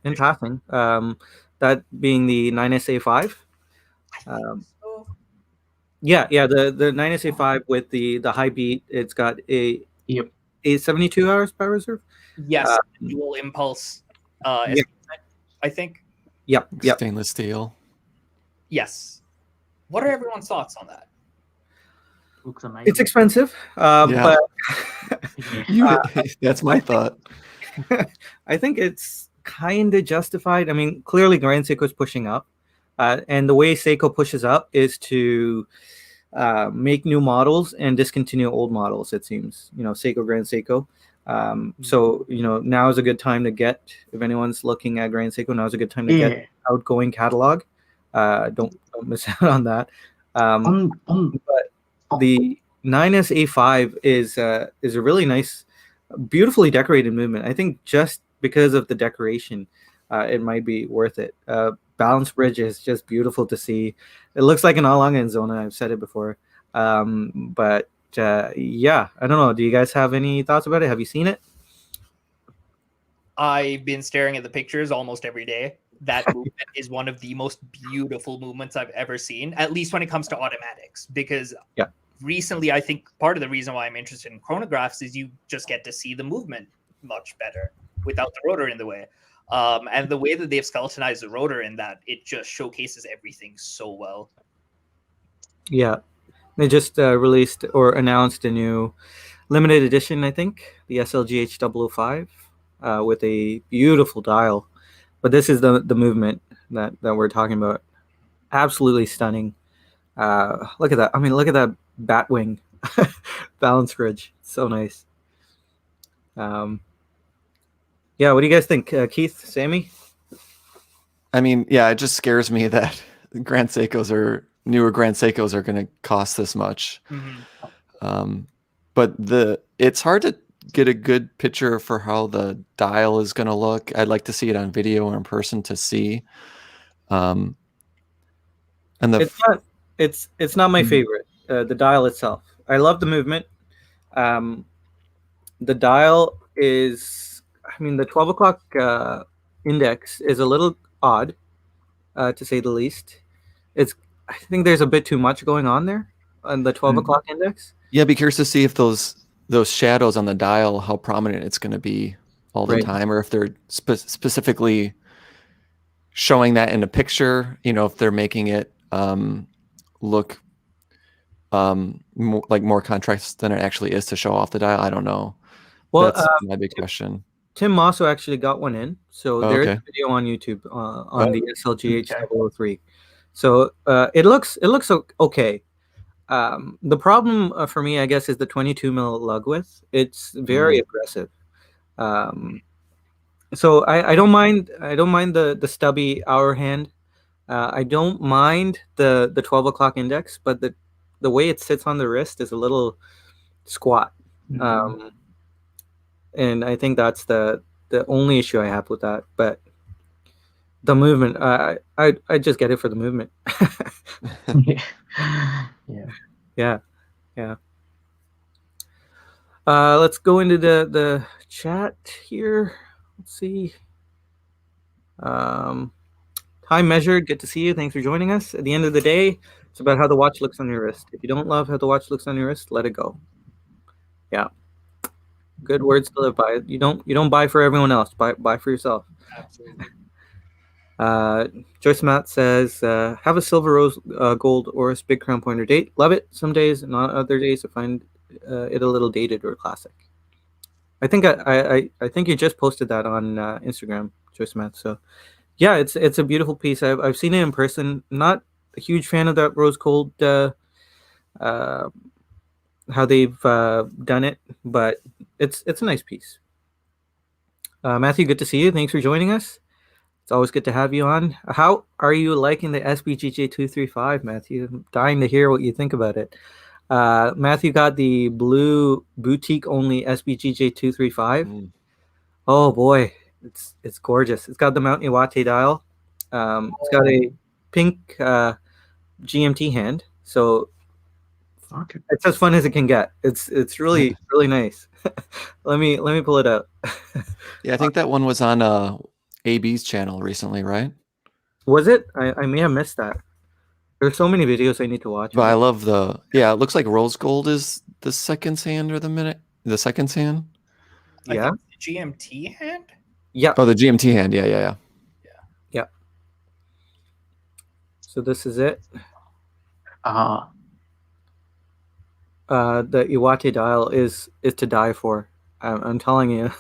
S1: that being the 9SA5.
S4: I think so.
S1: Yeah, the 9SA5 with the high beat. It's got
S3: Yep.
S1: a 72 hours power reserve.
S4: Yes, dual impulse.
S1: Yeah.
S4: I think.
S1: Yep.
S2: Stainless steel.
S4: Yes. What are everyone's thoughts on that?
S3: Looks amazing.
S1: It's expensive,
S2: Yeah.
S1: but
S2: That's my thought.
S1: I think it's kind of justified. I mean, clearly Grand Seiko is pushing up, and the way Seiko pushes up is to make new models and discontinue old models. It seems, Seiko Grand Seiko. So now is a good time to get. If anyone's looking at Grand Seiko, now is a good time to get outgoing catalog. Don't miss out on that. But the 9SA5 is a really nice, beautifully decorated movement. I think just because of the decoration, it might be worth it. Balance bridge is just beautiful to see. It looks like an all-on zona. I've said it before. But yeah, I don't know. Do you guys have any thoughts about it? Have you seen it?
S4: I've been staring at the pictures almost every day. That movement is one of the most beautiful movements I've ever seen, at least when it comes to automatics. Because recently, I think part of the reason why I'm interested in chronographs is you just get to see the movement much better without the rotor in the way. And the way that they've skeletonized the rotor in that, it just showcases everything so well.
S1: Yeah. They just released or announced a new limited edition, I think, the SLGH 005, with a beautiful dial. But this is the movement that we're talking about. Absolutely stunning. Look at that. I mean, look at that bat wing balance bridge. So nice. Yeah, what do you guys think? Keith, Sammy?
S2: I mean, yeah, it just scares me that newer Grand Seikos are going to cost this much.
S4: Mm-hmm.
S2: But it's hard to get a good picture for how the dial is going to look. I'd like to see it on video or in person to see. And
S1: it's not my favorite. The dial itself. I love the movement. The dial is, I mean, the 12 o'clock index is a little odd, to say the least. I think there's a bit too much going on there on the 12 o'clock index.
S2: Yeah, be curious to see if those shadows on the dial, how prominent it's going to be all the time, or if they're specifically showing that in a picture. If they're making it look like more contrast than it actually is to show off the dial. I don't know. Well, that's my big question.
S1: Tim Mosso actually got one in, so there's a video on YouTube on the SLGH 003. So it looks okay. The problem for me, I guess, is the 22 mil lug width. It's very aggressive. So I don't mind. I don't mind the stubby hour hand. I don't mind the 12 o'clock index, but the way it sits on the wrist is a little squat. And I think that's the only issue I have with that. But the movement, I just get it for the movement. Yeah. Let's go into the chat here. Let's see. Time measured. Good to see you. Thanks for joining us. At the end of the day, it's about how the watch looks on your wrist. If you don't love how the watch looks on your wrist, let it go. Yeah. Good words to live by. You don't buy for everyone else. Buy for yourself.
S4: Absolutely.
S1: Joyce Matt says, have a silver rose gold Oris big crown pointer date. Love it. Some days, not other days, I find it a little dated or classic. I think I think you just posted that on Instagram, Joyce Matt. So yeah, it's a beautiful piece. I've seen it in person. Not a huge fan of that rose gold how they've done it, but it's a nice piece. Matthew, good to see you. Thanks for joining us. It's always good to have you on. How are you liking the SBGJ 235, Matthew? I'm dying to hear what you think about it. Matthew got the blue boutique only SBGJ 235. Oh boy, it's gorgeous. It's got the Mount Iwate dial. It's got a pink GMT hand. So
S3: Okay.
S1: It's as fun as it can get. It's really really nice. let me pull it out.
S2: Yeah, I think that one was on AB's channel recently, right?
S1: Was it? I may have missed that. There's so many videos I need to watch.
S2: But I love yeah, it looks like rose gold is the second sand or the second sand.
S4: I
S1: Yeah.
S4: think the GMT hand.
S1: Yeah.
S2: Oh, the GMT hand. Yeah.
S1: Yeah. So this is it.
S3: Ah,
S1: The Iwate dial is to die for. I'm telling you.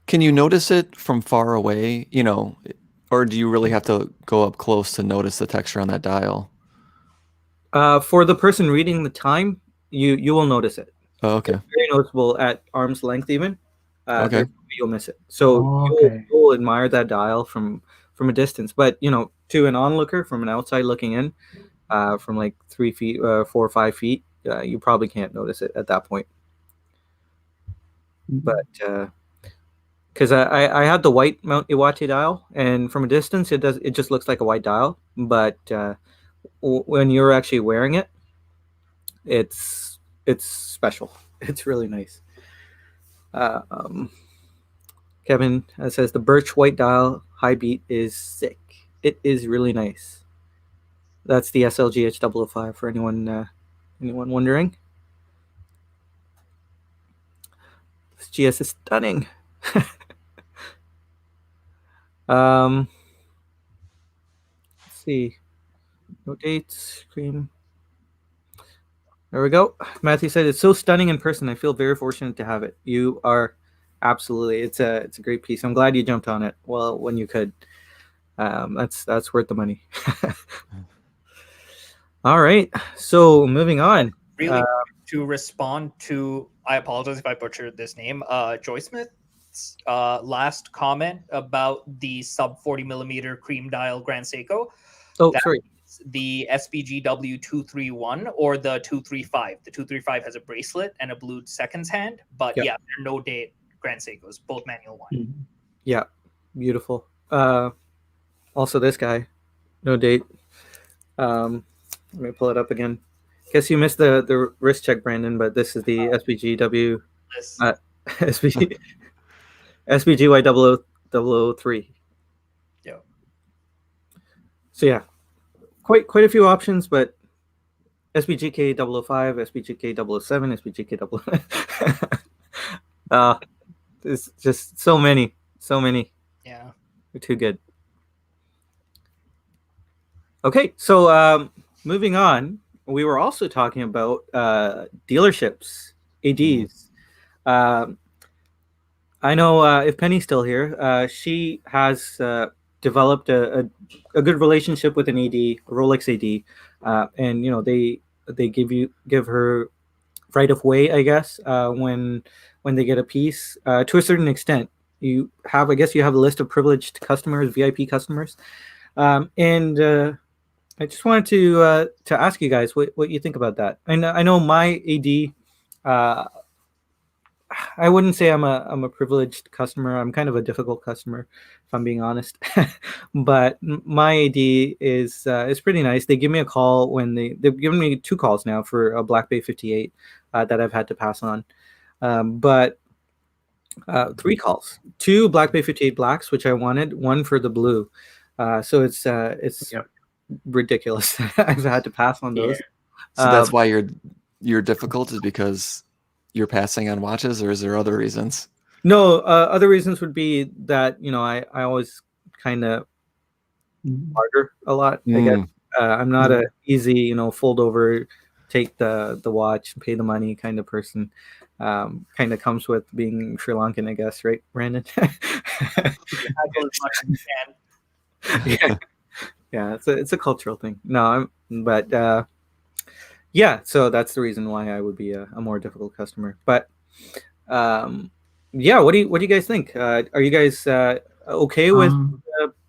S2: Can you notice it from far away? Or do you really have to go up close to notice the texture on that dial?
S1: For the person reading the time, you will notice it.
S2: Oh, okay.
S1: It's very noticeable at arm's length even.
S2: Okay.
S1: There's no way you'll miss it. So
S3: okay.
S1: you'll admire that dial from a distance. But to an onlooker from an outside looking in, from like 3 feet, 4 or 5 feet, you probably can't notice it at that point. But because I had the white Mount Iwate dial, and from a distance it just looks like a white dial. But when you're actually wearing it, it's special. It's really nice. Kevin says the birch white dial high beat is sick. It is really nice. That's the SLGH 005 for anyone wondering. This GS is stunning. Let's see. No dates. Cream. There we go. Matthew said it's so stunning in person. I feel very fortunate to have it. You are absolutely. It's a great piece. I'm glad you jumped on it. Well, when you could. That's worth the money. All right. So moving on.
S4: Really quick to respond to, I apologize if I butchered this name, Joy Smith's last comment about the sub 40 millimeter cream dial Grand Seiko.
S1: Oh, sorry.
S4: The SBGW 231 or the 235. The 235 has a bracelet and a blued seconds hand, but
S1: Yep.
S4: yeah, they're no date Grand Seikos, both manual one.
S1: Yeah, beautiful. Also this guy, no date. Let me pull it up again. Guess you missed the wrist check, Brandon, but this is the SBGW SBG SBGY 003.
S4: Yeah.
S1: So yeah, quite a few options, but SBGK 005, SBGK 007, SBGK 009. There's just so many.
S4: Yeah.
S1: They're too good. Okay, so moving on, we were also talking about dealerships, ADs. I know if Penny's still here, she has developed a good relationship with an AD, a Rolex AD, and they give her right of way, I guess, when they get a piece. To a certain extent, you have a list of privileged customers, VIP customers, and I just wanted to ask you guys what you think about that. I know my AD. I wouldn't say I'm a privileged customer. I'm kind of a difficult customer, if I'm being honest. But my AD is pretty nice. They give me a call when they've given me 2 calls now for a Black Bay 58 that I've had to pass on. But 3 calls, 2 Black Bay 58 blacks, which I wanted, 1 for the blue. So it's
S3: Yep.
S1: ridiculous. I've had to pass on those.
S2: So that's why you're difficult, is because you're passing on watches, or is there other reasons?
S1: No, other reasons would be that I always kind of barter a lot. I guess I'm not a easy fold over, take the watch, pay the money kind of person. Kind of comes with being Sri Lankan, I guess, right, Brandon? Yeah, it's a cultural thing. No, but yeah, so that's the reason why I would be a more difficult customer. But yeah, what do you guys think? Are you guys okay with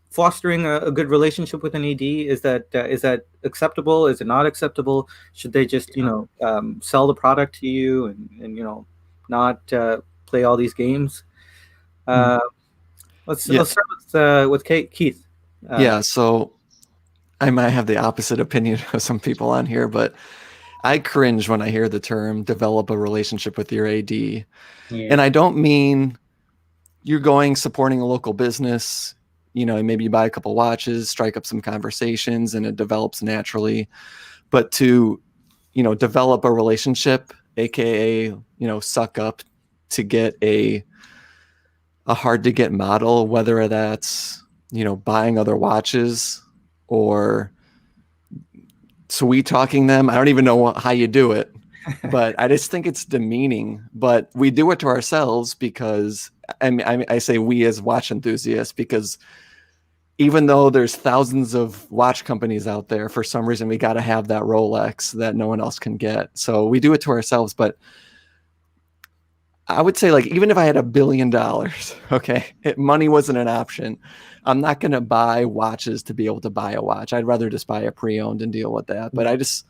S1: fostering a good relationship with an AD? Is that acceptable? Is it not acceptable? Should they just sell the product to you and not play all these games? Let's start with Keith.
S2: Yeah, so I might have the opposite opinion of some people on here, but I cringe when I hear the term develop a relationship with your AD.
S3: Yeah.
S2: And I don't mean you're going supporting a local business, maybe you buy a couple watches, strike up some conversations, and it develops naturally. But to, develop a relationship, AKA, suck up to get a hard to get model, whether that's, buying other watches or sweet talking them. I don't even know how you do it, but I just think it's demeaning. But we do it to ourselves because I say we as watch enthusiasts, because even though there's thousands of watch companies out there, for some reason we got to have that Rolex that no one else can get. So we do it to ourselves. But I would say, like, even if I had $1 billion, okay, money wasn't an option, I'm not going to buy watches to be able to buy a watch. I'd rather just buy a pre-owned and deal with that. But it just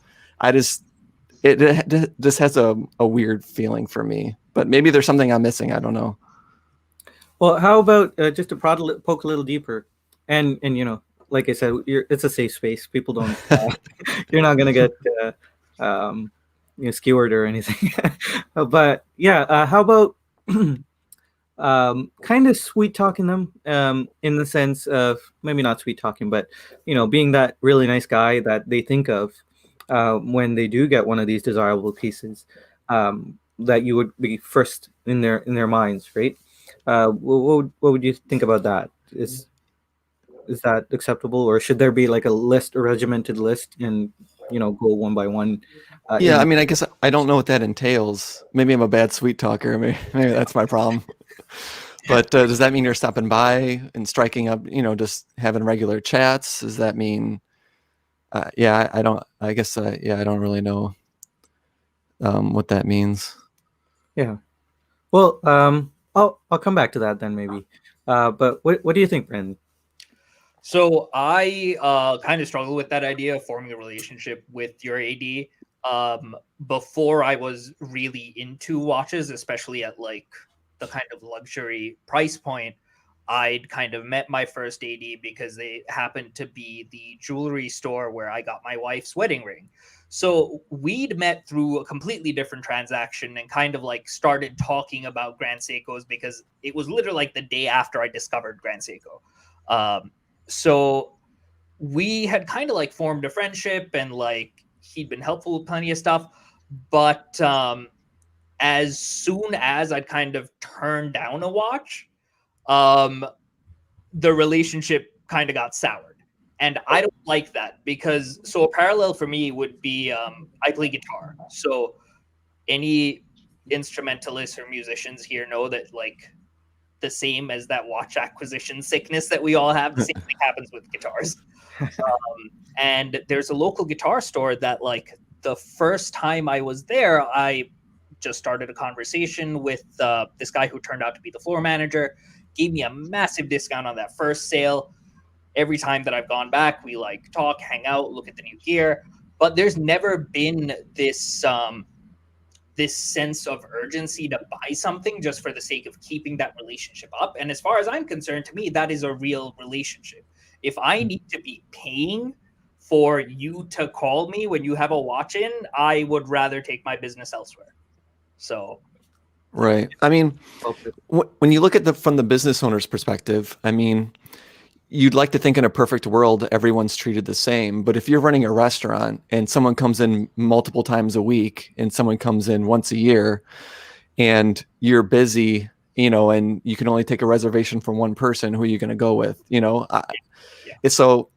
S2: has a weird feeling for me. But maybe there's something I'm missing. I don't know.
S1: Well, how about just to poke a little deeper, and like I said, it's a safe space. People don't. You're not gonna get skewered or anything. But yeah, how about kind of sweet talking them in the sense of maybe not sweet talking, but being that really nice guy that they think of when they do get one of these desirable pieces, that you would be first in their minds, right? What would you think about that? Is that acceptable, or should there be like a regimented list, and go one by one?
S2: Yeah, I mean, I guess I don't know what that entails. Maybe I'm a bad sweet talker. Maybe that's my problem. But does that mean you're stopping by and striking up, just having regular chats? Does that mean, yeah, I don't really know what that means.
S1: Yeah. Well, I'll come back to that then maybe. But what do you think, Brandon?
S4: So I kind of struggle with that idea of forming a relationship with your AD. Before I was really into watches, especially at like the kind of luxury price point, I'd kind of met my first AD because they happened to be the jewelry store where I got my wife's wedding ring. So we'd met through a completely different transaction and kind of like started talking about Grand Seikos because it was literally like the day after I discovered Grand Seiko. So we had kind of like formed a friendship, and like he'd been helpful with plenty of stuff. But as soon as I'd kind of turned down a watch, the relationship kind of got soured. And I don't like that because so a parallel for me would be I play guitar. So any instrumentalists or musicians here know that like the same as that watch acquisition sickness that we all have, the same thing happens with guitars. And there's a local guitar store that like the first time I was there, I just started a conversation with this guy who turned out to be the floor manager, gave me a massive discount on that first sale. Every time that I've gone back, we like talk, hang out, look at the new gear. But there's never been this this sense of urgency to buy something just for the sake of keeping that relationship up. And as far as I'm concerned, to me, that is a real relationship. If I need to be paying for you to call me when you have a watch in, I would rather take my business elsewhere. So,
S2: right. I mean, when you look at from the business owner's perspective, I mean, you'd like to think in a perfect world, everyone's treated the same. But if you're running a restaurant and someone comes in multiple times a week and someone comes in once a year and you're busy, and you can only take a reservation from one person, who are you going to go with? So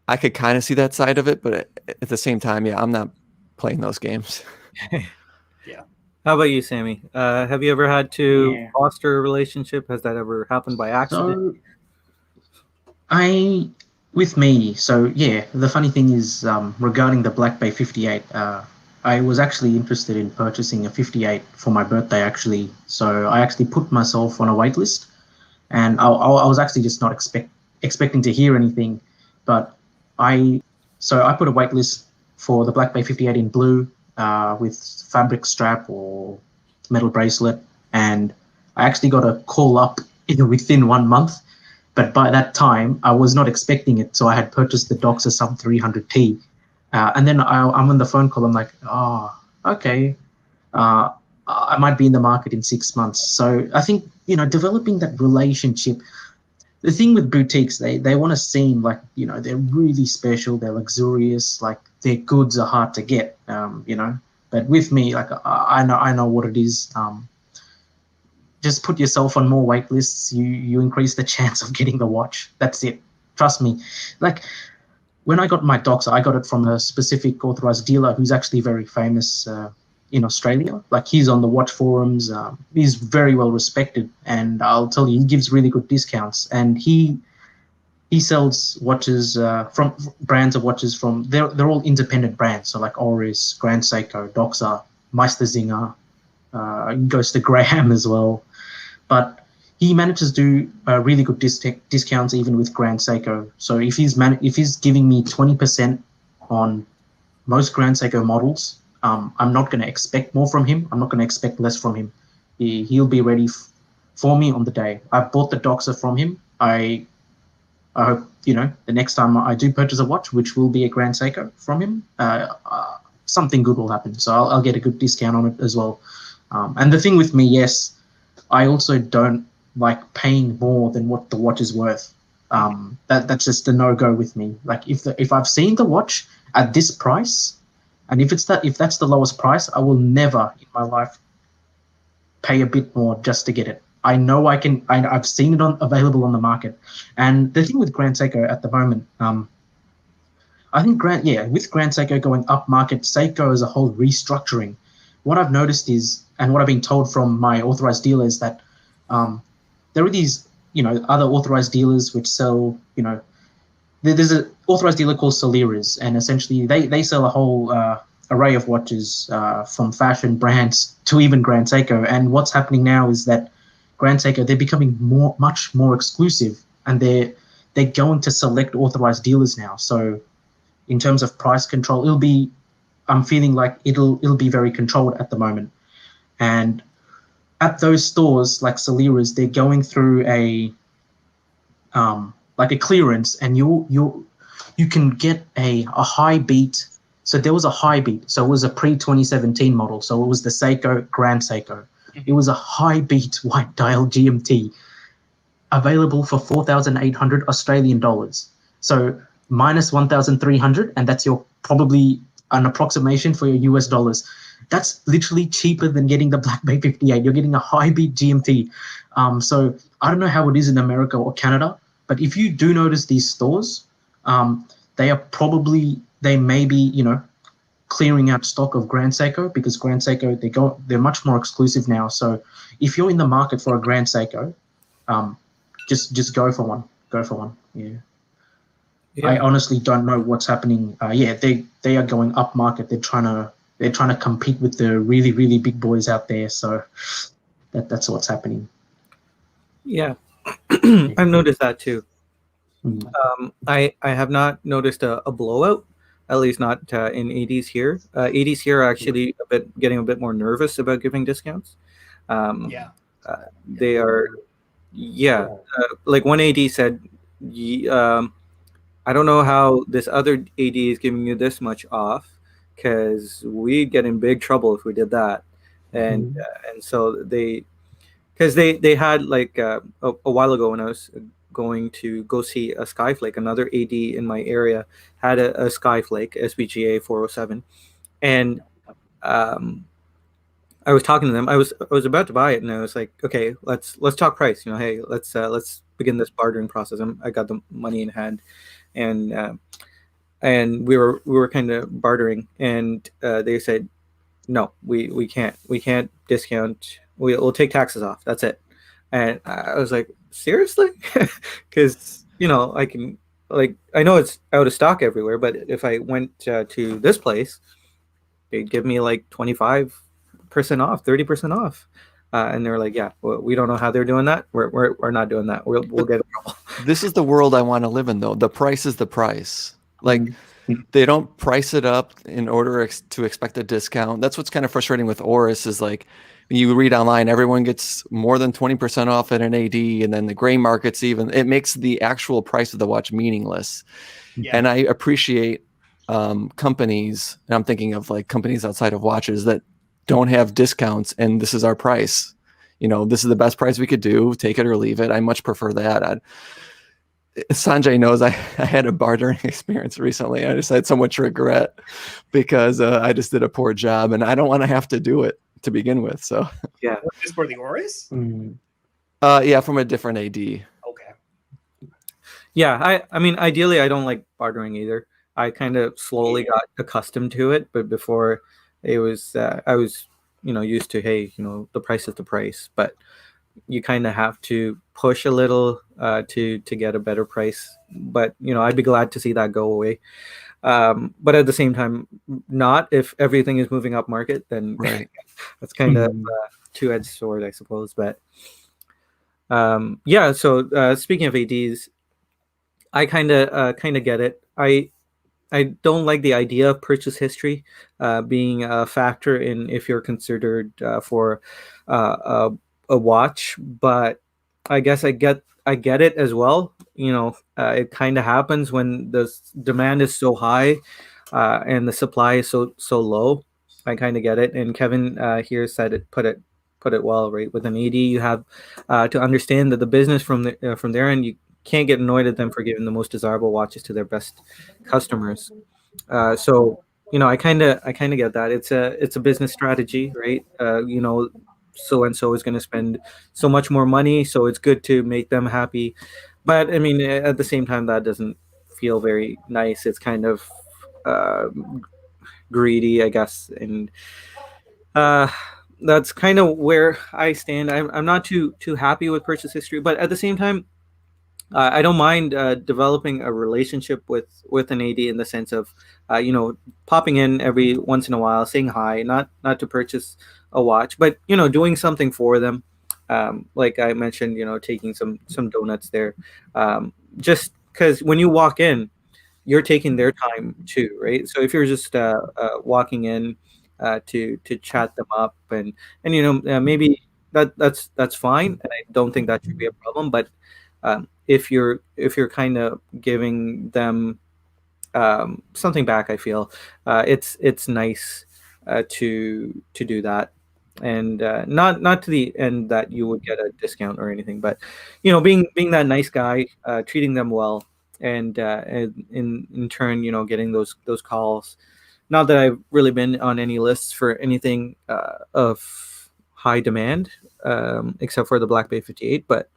S2: I could kind of see that side of it, but at the same time, yeah, I'm not playing those games.
S4: Yeah.
S1: How about you, Sammy? Have you ever had to foster a relationship? Has that ever happened by accident?
S3: The funny thing is, regarding the Black Bay 58, I was actually interested in purchasing a 58 for my birthday, actually. So I actually put myself on a wait list, and I was actually just not expecting to hear anything, but I put a wait list for the Black Bay 58 in blue with fabric strap or metal bracelet, and I actually got a call up within 1 month. But by that time, I was not expecting it, so I had purchased the Doxa Sub 300T. And then I'm on the phone call. I'm like, oh, okay. I might be in the market in 6 months. So I think, developing that relationship. The thing with boutiques, they want to seem like, they're really special, they're luxurious, like their goods are hard to get, But with me, like I know what it is. Just put yourself on more wait lists. You increase the chance of getting the watch. That's it. Trust me. Like when I got my Doxa, I got it from a specific authorized dealer who's actually very famous in Australia. Like he's on the watch forums. He's very well respected, and I'll tell you, he gives really good discounts. And he sells watches from brands of watches from they're all independent brands. So like Oris, Grand Seiko, Doxa, Meistersinger. He goes to Graham as well, but he manages to do really good discounts even with Grand Seiko. So if he's giving me 20% on most Grand Seiko models, I'm not going to expect more from him. I'm not going to expect less from him. He'll be ready for me on the day. I bought the Doxa from him. I hope the next time I do purchase a watch, which will be a Grand Seiko from him, something good will happen. So I'll get a good discount on it as well. And the thing with me, yes, I also don't like paying more than what the watch is worth. That's just a no-go with me. Like if I've seen the watch at this price, and if that's the lowest price, I will never in my life pay a bit more just to get it. I know I can. I've seen it available on the market, and the thing with Grand Seiko at the moment, I think with Grand Seiko going up market, Seiko as a whole restructuring. What I've noticed is, and what I've been told from my authorized dealers, that there are these, other authorized dealers which sell, there's an authorized dealer called Soliris, and essentially they sell a whole array of watches from fashion brands to even Grand Seiko. And what's happening now is that Grand Seiko, they're becoming much more exclusive, and they're going to select authorized dealers now. So in terms of price control, I'm feeling like it'll be very controlled at the moment. And at those stores like Soliris, they're going through a clearance, and you can get a high beat. So there was a high beat. So it was a pre-2017 model. So it was the Seiko Grand Seiko. It was a high beat white dial GMT available for 4,800 Australian dollars. So minus 1,300, and that's your probably an approximation for your US dollars. That's literally cheaper than getting the Black Bay 58. You're getting a high beat GMT. So I don't know how it is in America or Canada, but if you do notice these stores, they may be, clearing out stock of Grand Seiko, because Grand Seiko, they're much more exclusive now. So if you're in the market for a Grand Seiko, just go for one. Go for one. Yeah. I honestly don't know what's happening. They are going up market. They're trying to compete with the really, really big boys out there. So that's what's happening.
S1: Yeah, I've noticed that too.
S3: Mm.
S1: I have not noticed a blowout, at least not in ADs here. ADs here are actually getting a bit more nervous about giving discounts. They are, like one AD said, I don't know how this other AD is giving you this much off, because we get in big trouble if we did that. And so because they had like a while ago when I was going to go see a Skyflake, another AD in my area had a Skyflake SBGA 407, and I was talking to them. I was about to buy it, and I was like, okay, let's talk price. Hey, let's begin this bartering process. I got the money in hand, and we were kind of bartering, and they said, no, we can't discount. We'll take taxes off. That's it. And I was like, seriously? Because I can, like, I know it's out of stock everywhere, but if I went to this place, they'd give me like 25% off, 30% off. And they're like, yeah, well, we don't know how they're doing that. We're not doing that. We'll get in trouble.
S2: This is the world I want to live in, though. The price is the price. Like, they don't price it up in order to expect a discount. That's what's kind of frustrating with Oris, is like, when you read online, everyone gets more than 20% off at an AD, and then the gray markets it makes the actual price of the watch meaningless. Yeah. And I appreciate companies, and I'm thinking of like companies outside of watches that don't have discounts, and this is our price. This is the best price we could do. Take it or leave it. I much prefer that. Sanjay knows I had a bartering experience recently. I just had so much regret because I just did a poor job, and I don't want to have to do it to begin with. So
S1: Yeah.
S4: Was this for the Oris?
S2: yeah, from a different AD.
S4: Okay.
S1: Yeah, I mean, ideally, I don't like bartering either. I kind of slowly got accustomed to it, but before it was, I was, used to, hey, the price is the price, but you kind of have to push a little to get a better price. But I'd be glad to see that go away. But at the same time, not if everything is moving up market, then
S2: Right.
S1: that's kind of two-edged sword, I suppose. But yeah. So speaking of ADs, I kind of get it. I don't like the idea of purchase history being a factor in if you're considered for a watch, but I guess I get it as well. It kind of happens when the demand is so high and the supply is so low. I kind of get it. And Kevin here said put it well, right? With an AD, you have to understand that the business from their end, you can't get annoyed at them for giving the most desirable watches to their best customers. So I kind of get that. It's a business strategy, right? So and so is going to spend so much more money, so it's good to make them happy. But I mean, at the same time, that doesn't feel very nice. It's kind of uh, greedy, I guess, and uh, that's kind of where I stand. I'm not too happy with purchase history, but at the same time, I don't mind developing a relationship with an AD in the sense of, popping in every once in a while, saying hi, not to purchase a watch, but doing something for them. Like I mentioned, taking some donuts there, just because when you walk in, you're taking their time too, right? So if you're just walking in to chat them up and maybe that's fine, and I don't think that should be a problem, but if you're kind of giving them something back, I feel it's nice to do that, and not to the end that you would get a discount or anything, but being that nice guy, treating them well, and in turn, getting those calls. Not that I've really been on any lists for anything of high demand, except for the Black Bay 58, but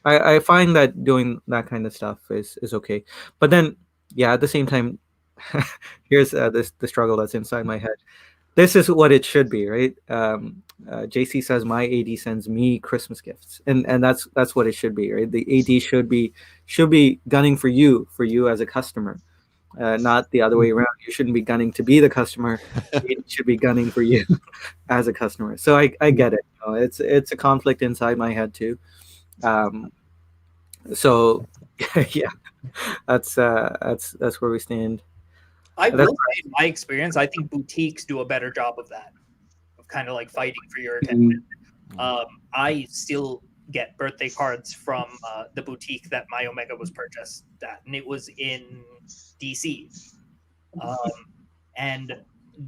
S1: I find that doing that kind of stuff is okay. But then, yeah, at the same time, here's the struggle that's inside my head. This is what it should be, right? JC says my AD sends me Christmas gifts, and that's what it should be, right? The AD should be gunning for you as a customer, not the other way around. You shouldn't be gunning to be the customer. The AD should be gunning for you as a customer. So I get it. It's a conflict inside my head too. Um, so yeah, that's where we stand.
S4: I
S1: That's
S4: will say, in my experience, I think boutiques do a better job of that, of kind of like fighting for your attention. I still get birthday cards from the boutique that my Omega was purchased at, and it was in DC. And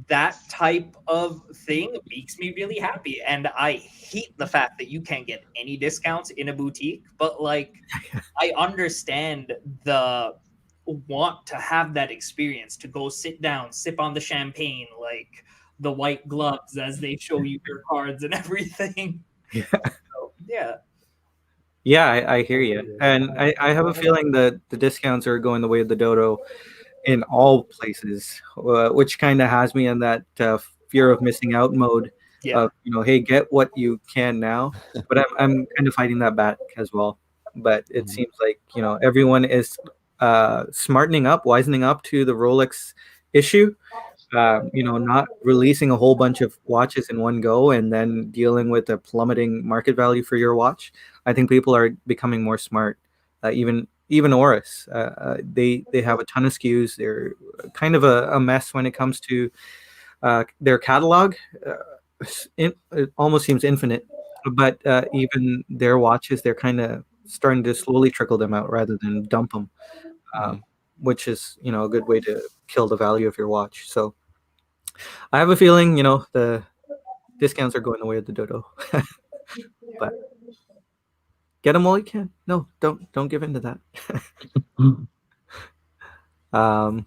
S4: that type of thing makes me really happy. And I hate the fact that you can't get any discounts in a boutique, but like, I understand the want to have that experience, to go sit down, sip on the champagne, like the white gloves as they show you your cards and everything.
S1: Yeah.
S4: So, yeah.
S1: Yeah, I hear you, and I have a feeling that the discounts are going the way of the dodo in all places, which kind of has me in that fear of missing out mode
S4: Yeah.
S1: of hey, get what you can now. But I'm kind of fighting that back as well. But it seems like everyone is smartening up, wisening up to the Rolex issue. Not releasing a whole bunch of watches in one go and then dealing with a plummeting market value for your watch. I think people are becoming more smart. Even Oris, they have a ton of SKUs. They're kind of a mess when it comes to their catalog. It almost seems infinite, but even their watches, they're kind of starting to slowly trickle them out rather than dump them. which is a good way to kill the value of your watch. So I have a feeling the discounts are going the way of the dodo. But get them while you can. No, don't give in to that. um,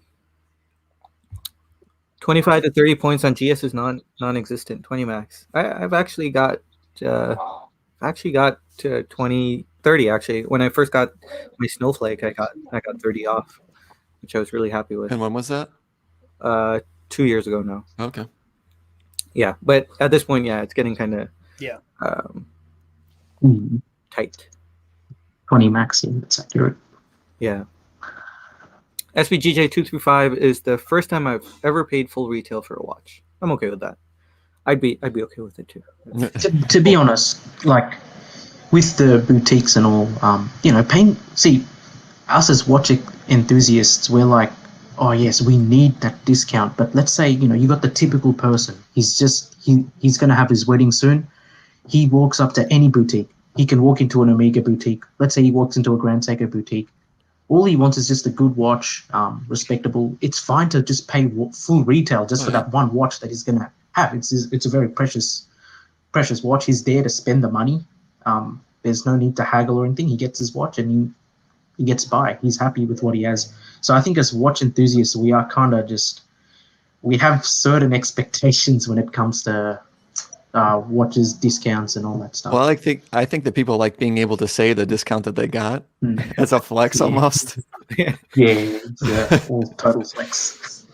S1: 25 to 30 points on GS is non-existent. 20 max. I've actually got to 20, 30 actually. When I first got my Snowflake, I got 30 off, which I was really happy with.
S2: And when was that?
S1: 2 years ago now.
S2: Okay.
S1: Yeah, but at this point, yeah, it's getting kind of tight.
S3: 20 max, yeah, that's accurate.
S1: Yeah. SBGJ235 is the first time I've ever paid full retail for a watch. I'm okay with that. I'd be okay with it too.
S3: To be honest, like with the boutiques and all, see, us as watch enthusiasts, we're like, oh yes, we need that discount. But let's say, you got the typical person. He's going to have his wedding soon. He walks up to any boutique. He can walk into an Omega boutique. Let's say he walks into a Grand Seiko boutique. All he wants is just a good watch, respectable. It's fine to just pay full retail just for that one watch that he's going to have. It's a very precious watch. He's there to spend the money. There's no need to haggle or anything. He gets his watch and he gets by. He's happy with what he has. So I think as watch enthusiasts, we are kind of we have certain expectations when it comes to watches, discounts, and all that stuff.
S2: Well, I think that people like being able to say the discount that they got as a flex almost.
S3: Yeah, all total flex.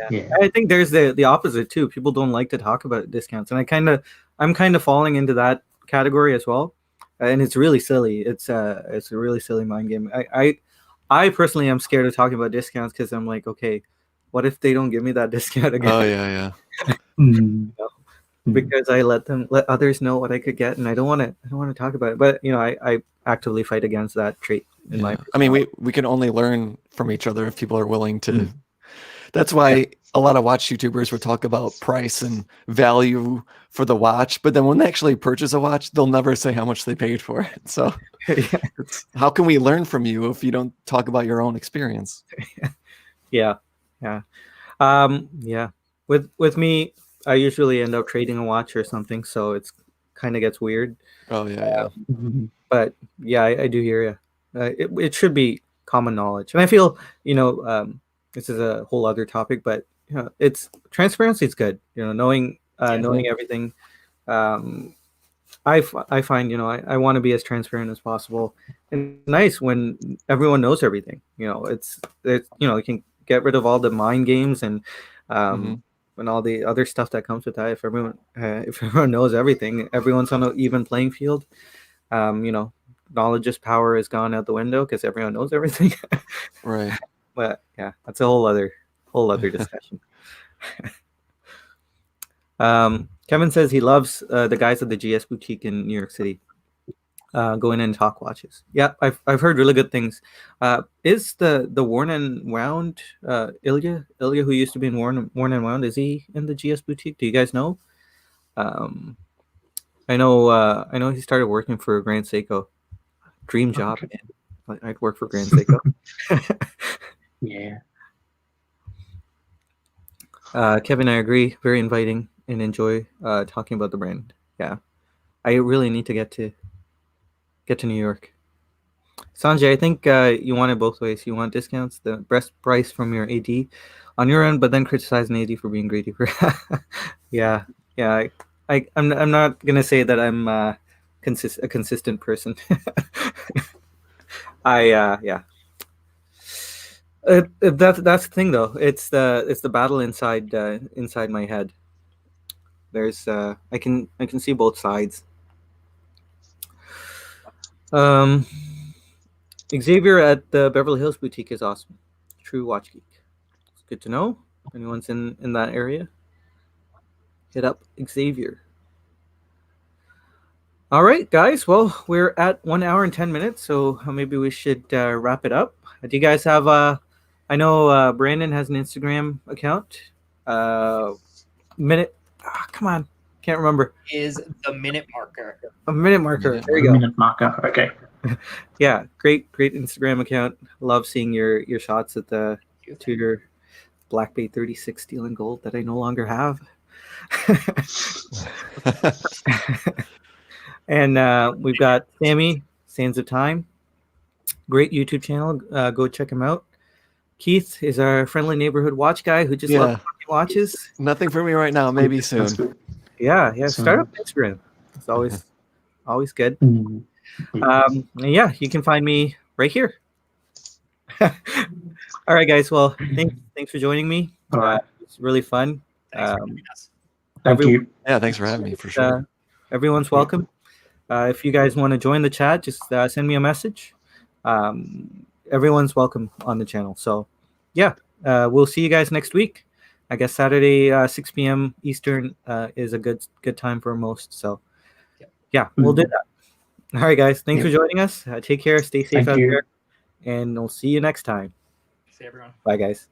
S1: Yeah. I think there's the opposite too. People don't like to talk about discounts, and I'm kind of falling into that category as well. And it's really silly. It's a really silly mind game. I personally am scared of talking about discounts because I'm like, okay, what if they don't give me that discount again?
S2: Oh yeah.
S1: Because I let others know what I could get, and I don't want to talk about it. But I actively fight against that trait in my.
S2: I mean, we can only learn from each other if people are willing to. That's why a lot of watch YouTubers would talk about price and value for the watch, but then when they actually purchase a watch, they'll never say how much they paid for it. So, how can we learn from you if you don't talk about your own experience?
S1: Yeah. With me, I usually end up trading a watch or something, so it's kind of gets weird.
S2: Oh yeah.
S1: But yeah, I do hear you. It should be common knowledge, and I feel this is a whole other topic, but it's transparency is good. Knowing everything. I find I want to be as transparent as possible, and it's nice when everyone knows everything. It's you can get rid of all the mind games and and all the other stuff that comes with that. If everyone knows everything, everyone's on an even playing field. Knowledge is power is gone out the window because everyone knows everything.
S2: Right.
S1: But yeah, that's a whole other discussion. Kevin says he loves the guys at the GS boutique in New York City. Go in and talk watches. Yeah, I've heard really good things. Is the Worn and Wound Ilya who used to be in Worn and Wound, is he in the GS boutique? Do you guys know? I know he started working for Grand Seiko. Dream job, man. I'd work for Grand Seiko.
S3: Yeah.
S1: Kevin, I agree. Very inviting and enjoy talking about the brand. Yeah, I really need to get to New York. Sanjay, I think you want it both ways. You want discounts, the best price from your AD on your end, but then criticize an AD for being greedy. Yeah. I'm not gonna say that I'm a consistent person. That's the thing though. It's the battle inside my head. There's I can see both sides. Xavier at the Beverly Hills boutique is awesome. True watch geek. It's good to know. If anyone's in that area, hit up Xavier. All right, guys. Well, we're at 1 hour and 10 minutes, so maybe we should wrap it up. Do you guys have I know Brandon has an Instagram account. Minute. Come on, can't remember.
S4: Is the minute marker.
S1: A minute marker. There you go.
S3: Minute marker. Okay.
S1: Yeah, great Instagram account. Love seeing your shots at the Tudor Black Bay 36 steel and gold that I no longer have. And we've got Sammy, Sands of Time. Great YouTube channel. Go check him out. Keith is our friendly neighborhood watch guy who just loves watches.
S2: Nothing for me right now. Maybe soon.
S3: That's good.
S1: Yeah.
S3: So-
S1: Start up Instagram. It's always good.
S3: Mm.
S1: And yeah, you can find me right here. All right, guys. Well, thanks for joining me.
S3: All right.
S1: It's really fun.
S4: Thanks for joining us.
S3: Thank you.
S2: Yeah, thanks for having me, for sure.
S1: Everyone's welcome. If you guys want to join the chat, just send me a message. Everyone's welcome on the channel. So, yeah, we'll see you guys next week. I guess Saturday, 6 p.m. Eastern is a good time for most. So, yeah, we'll do that. All right, guys. Thanks for joining us. Take care. Stay safe
S3: Thank
S1: out
S3: you.
S1: there. And we'll see you next time.
S4: See everyone.
S1: Bye, guys.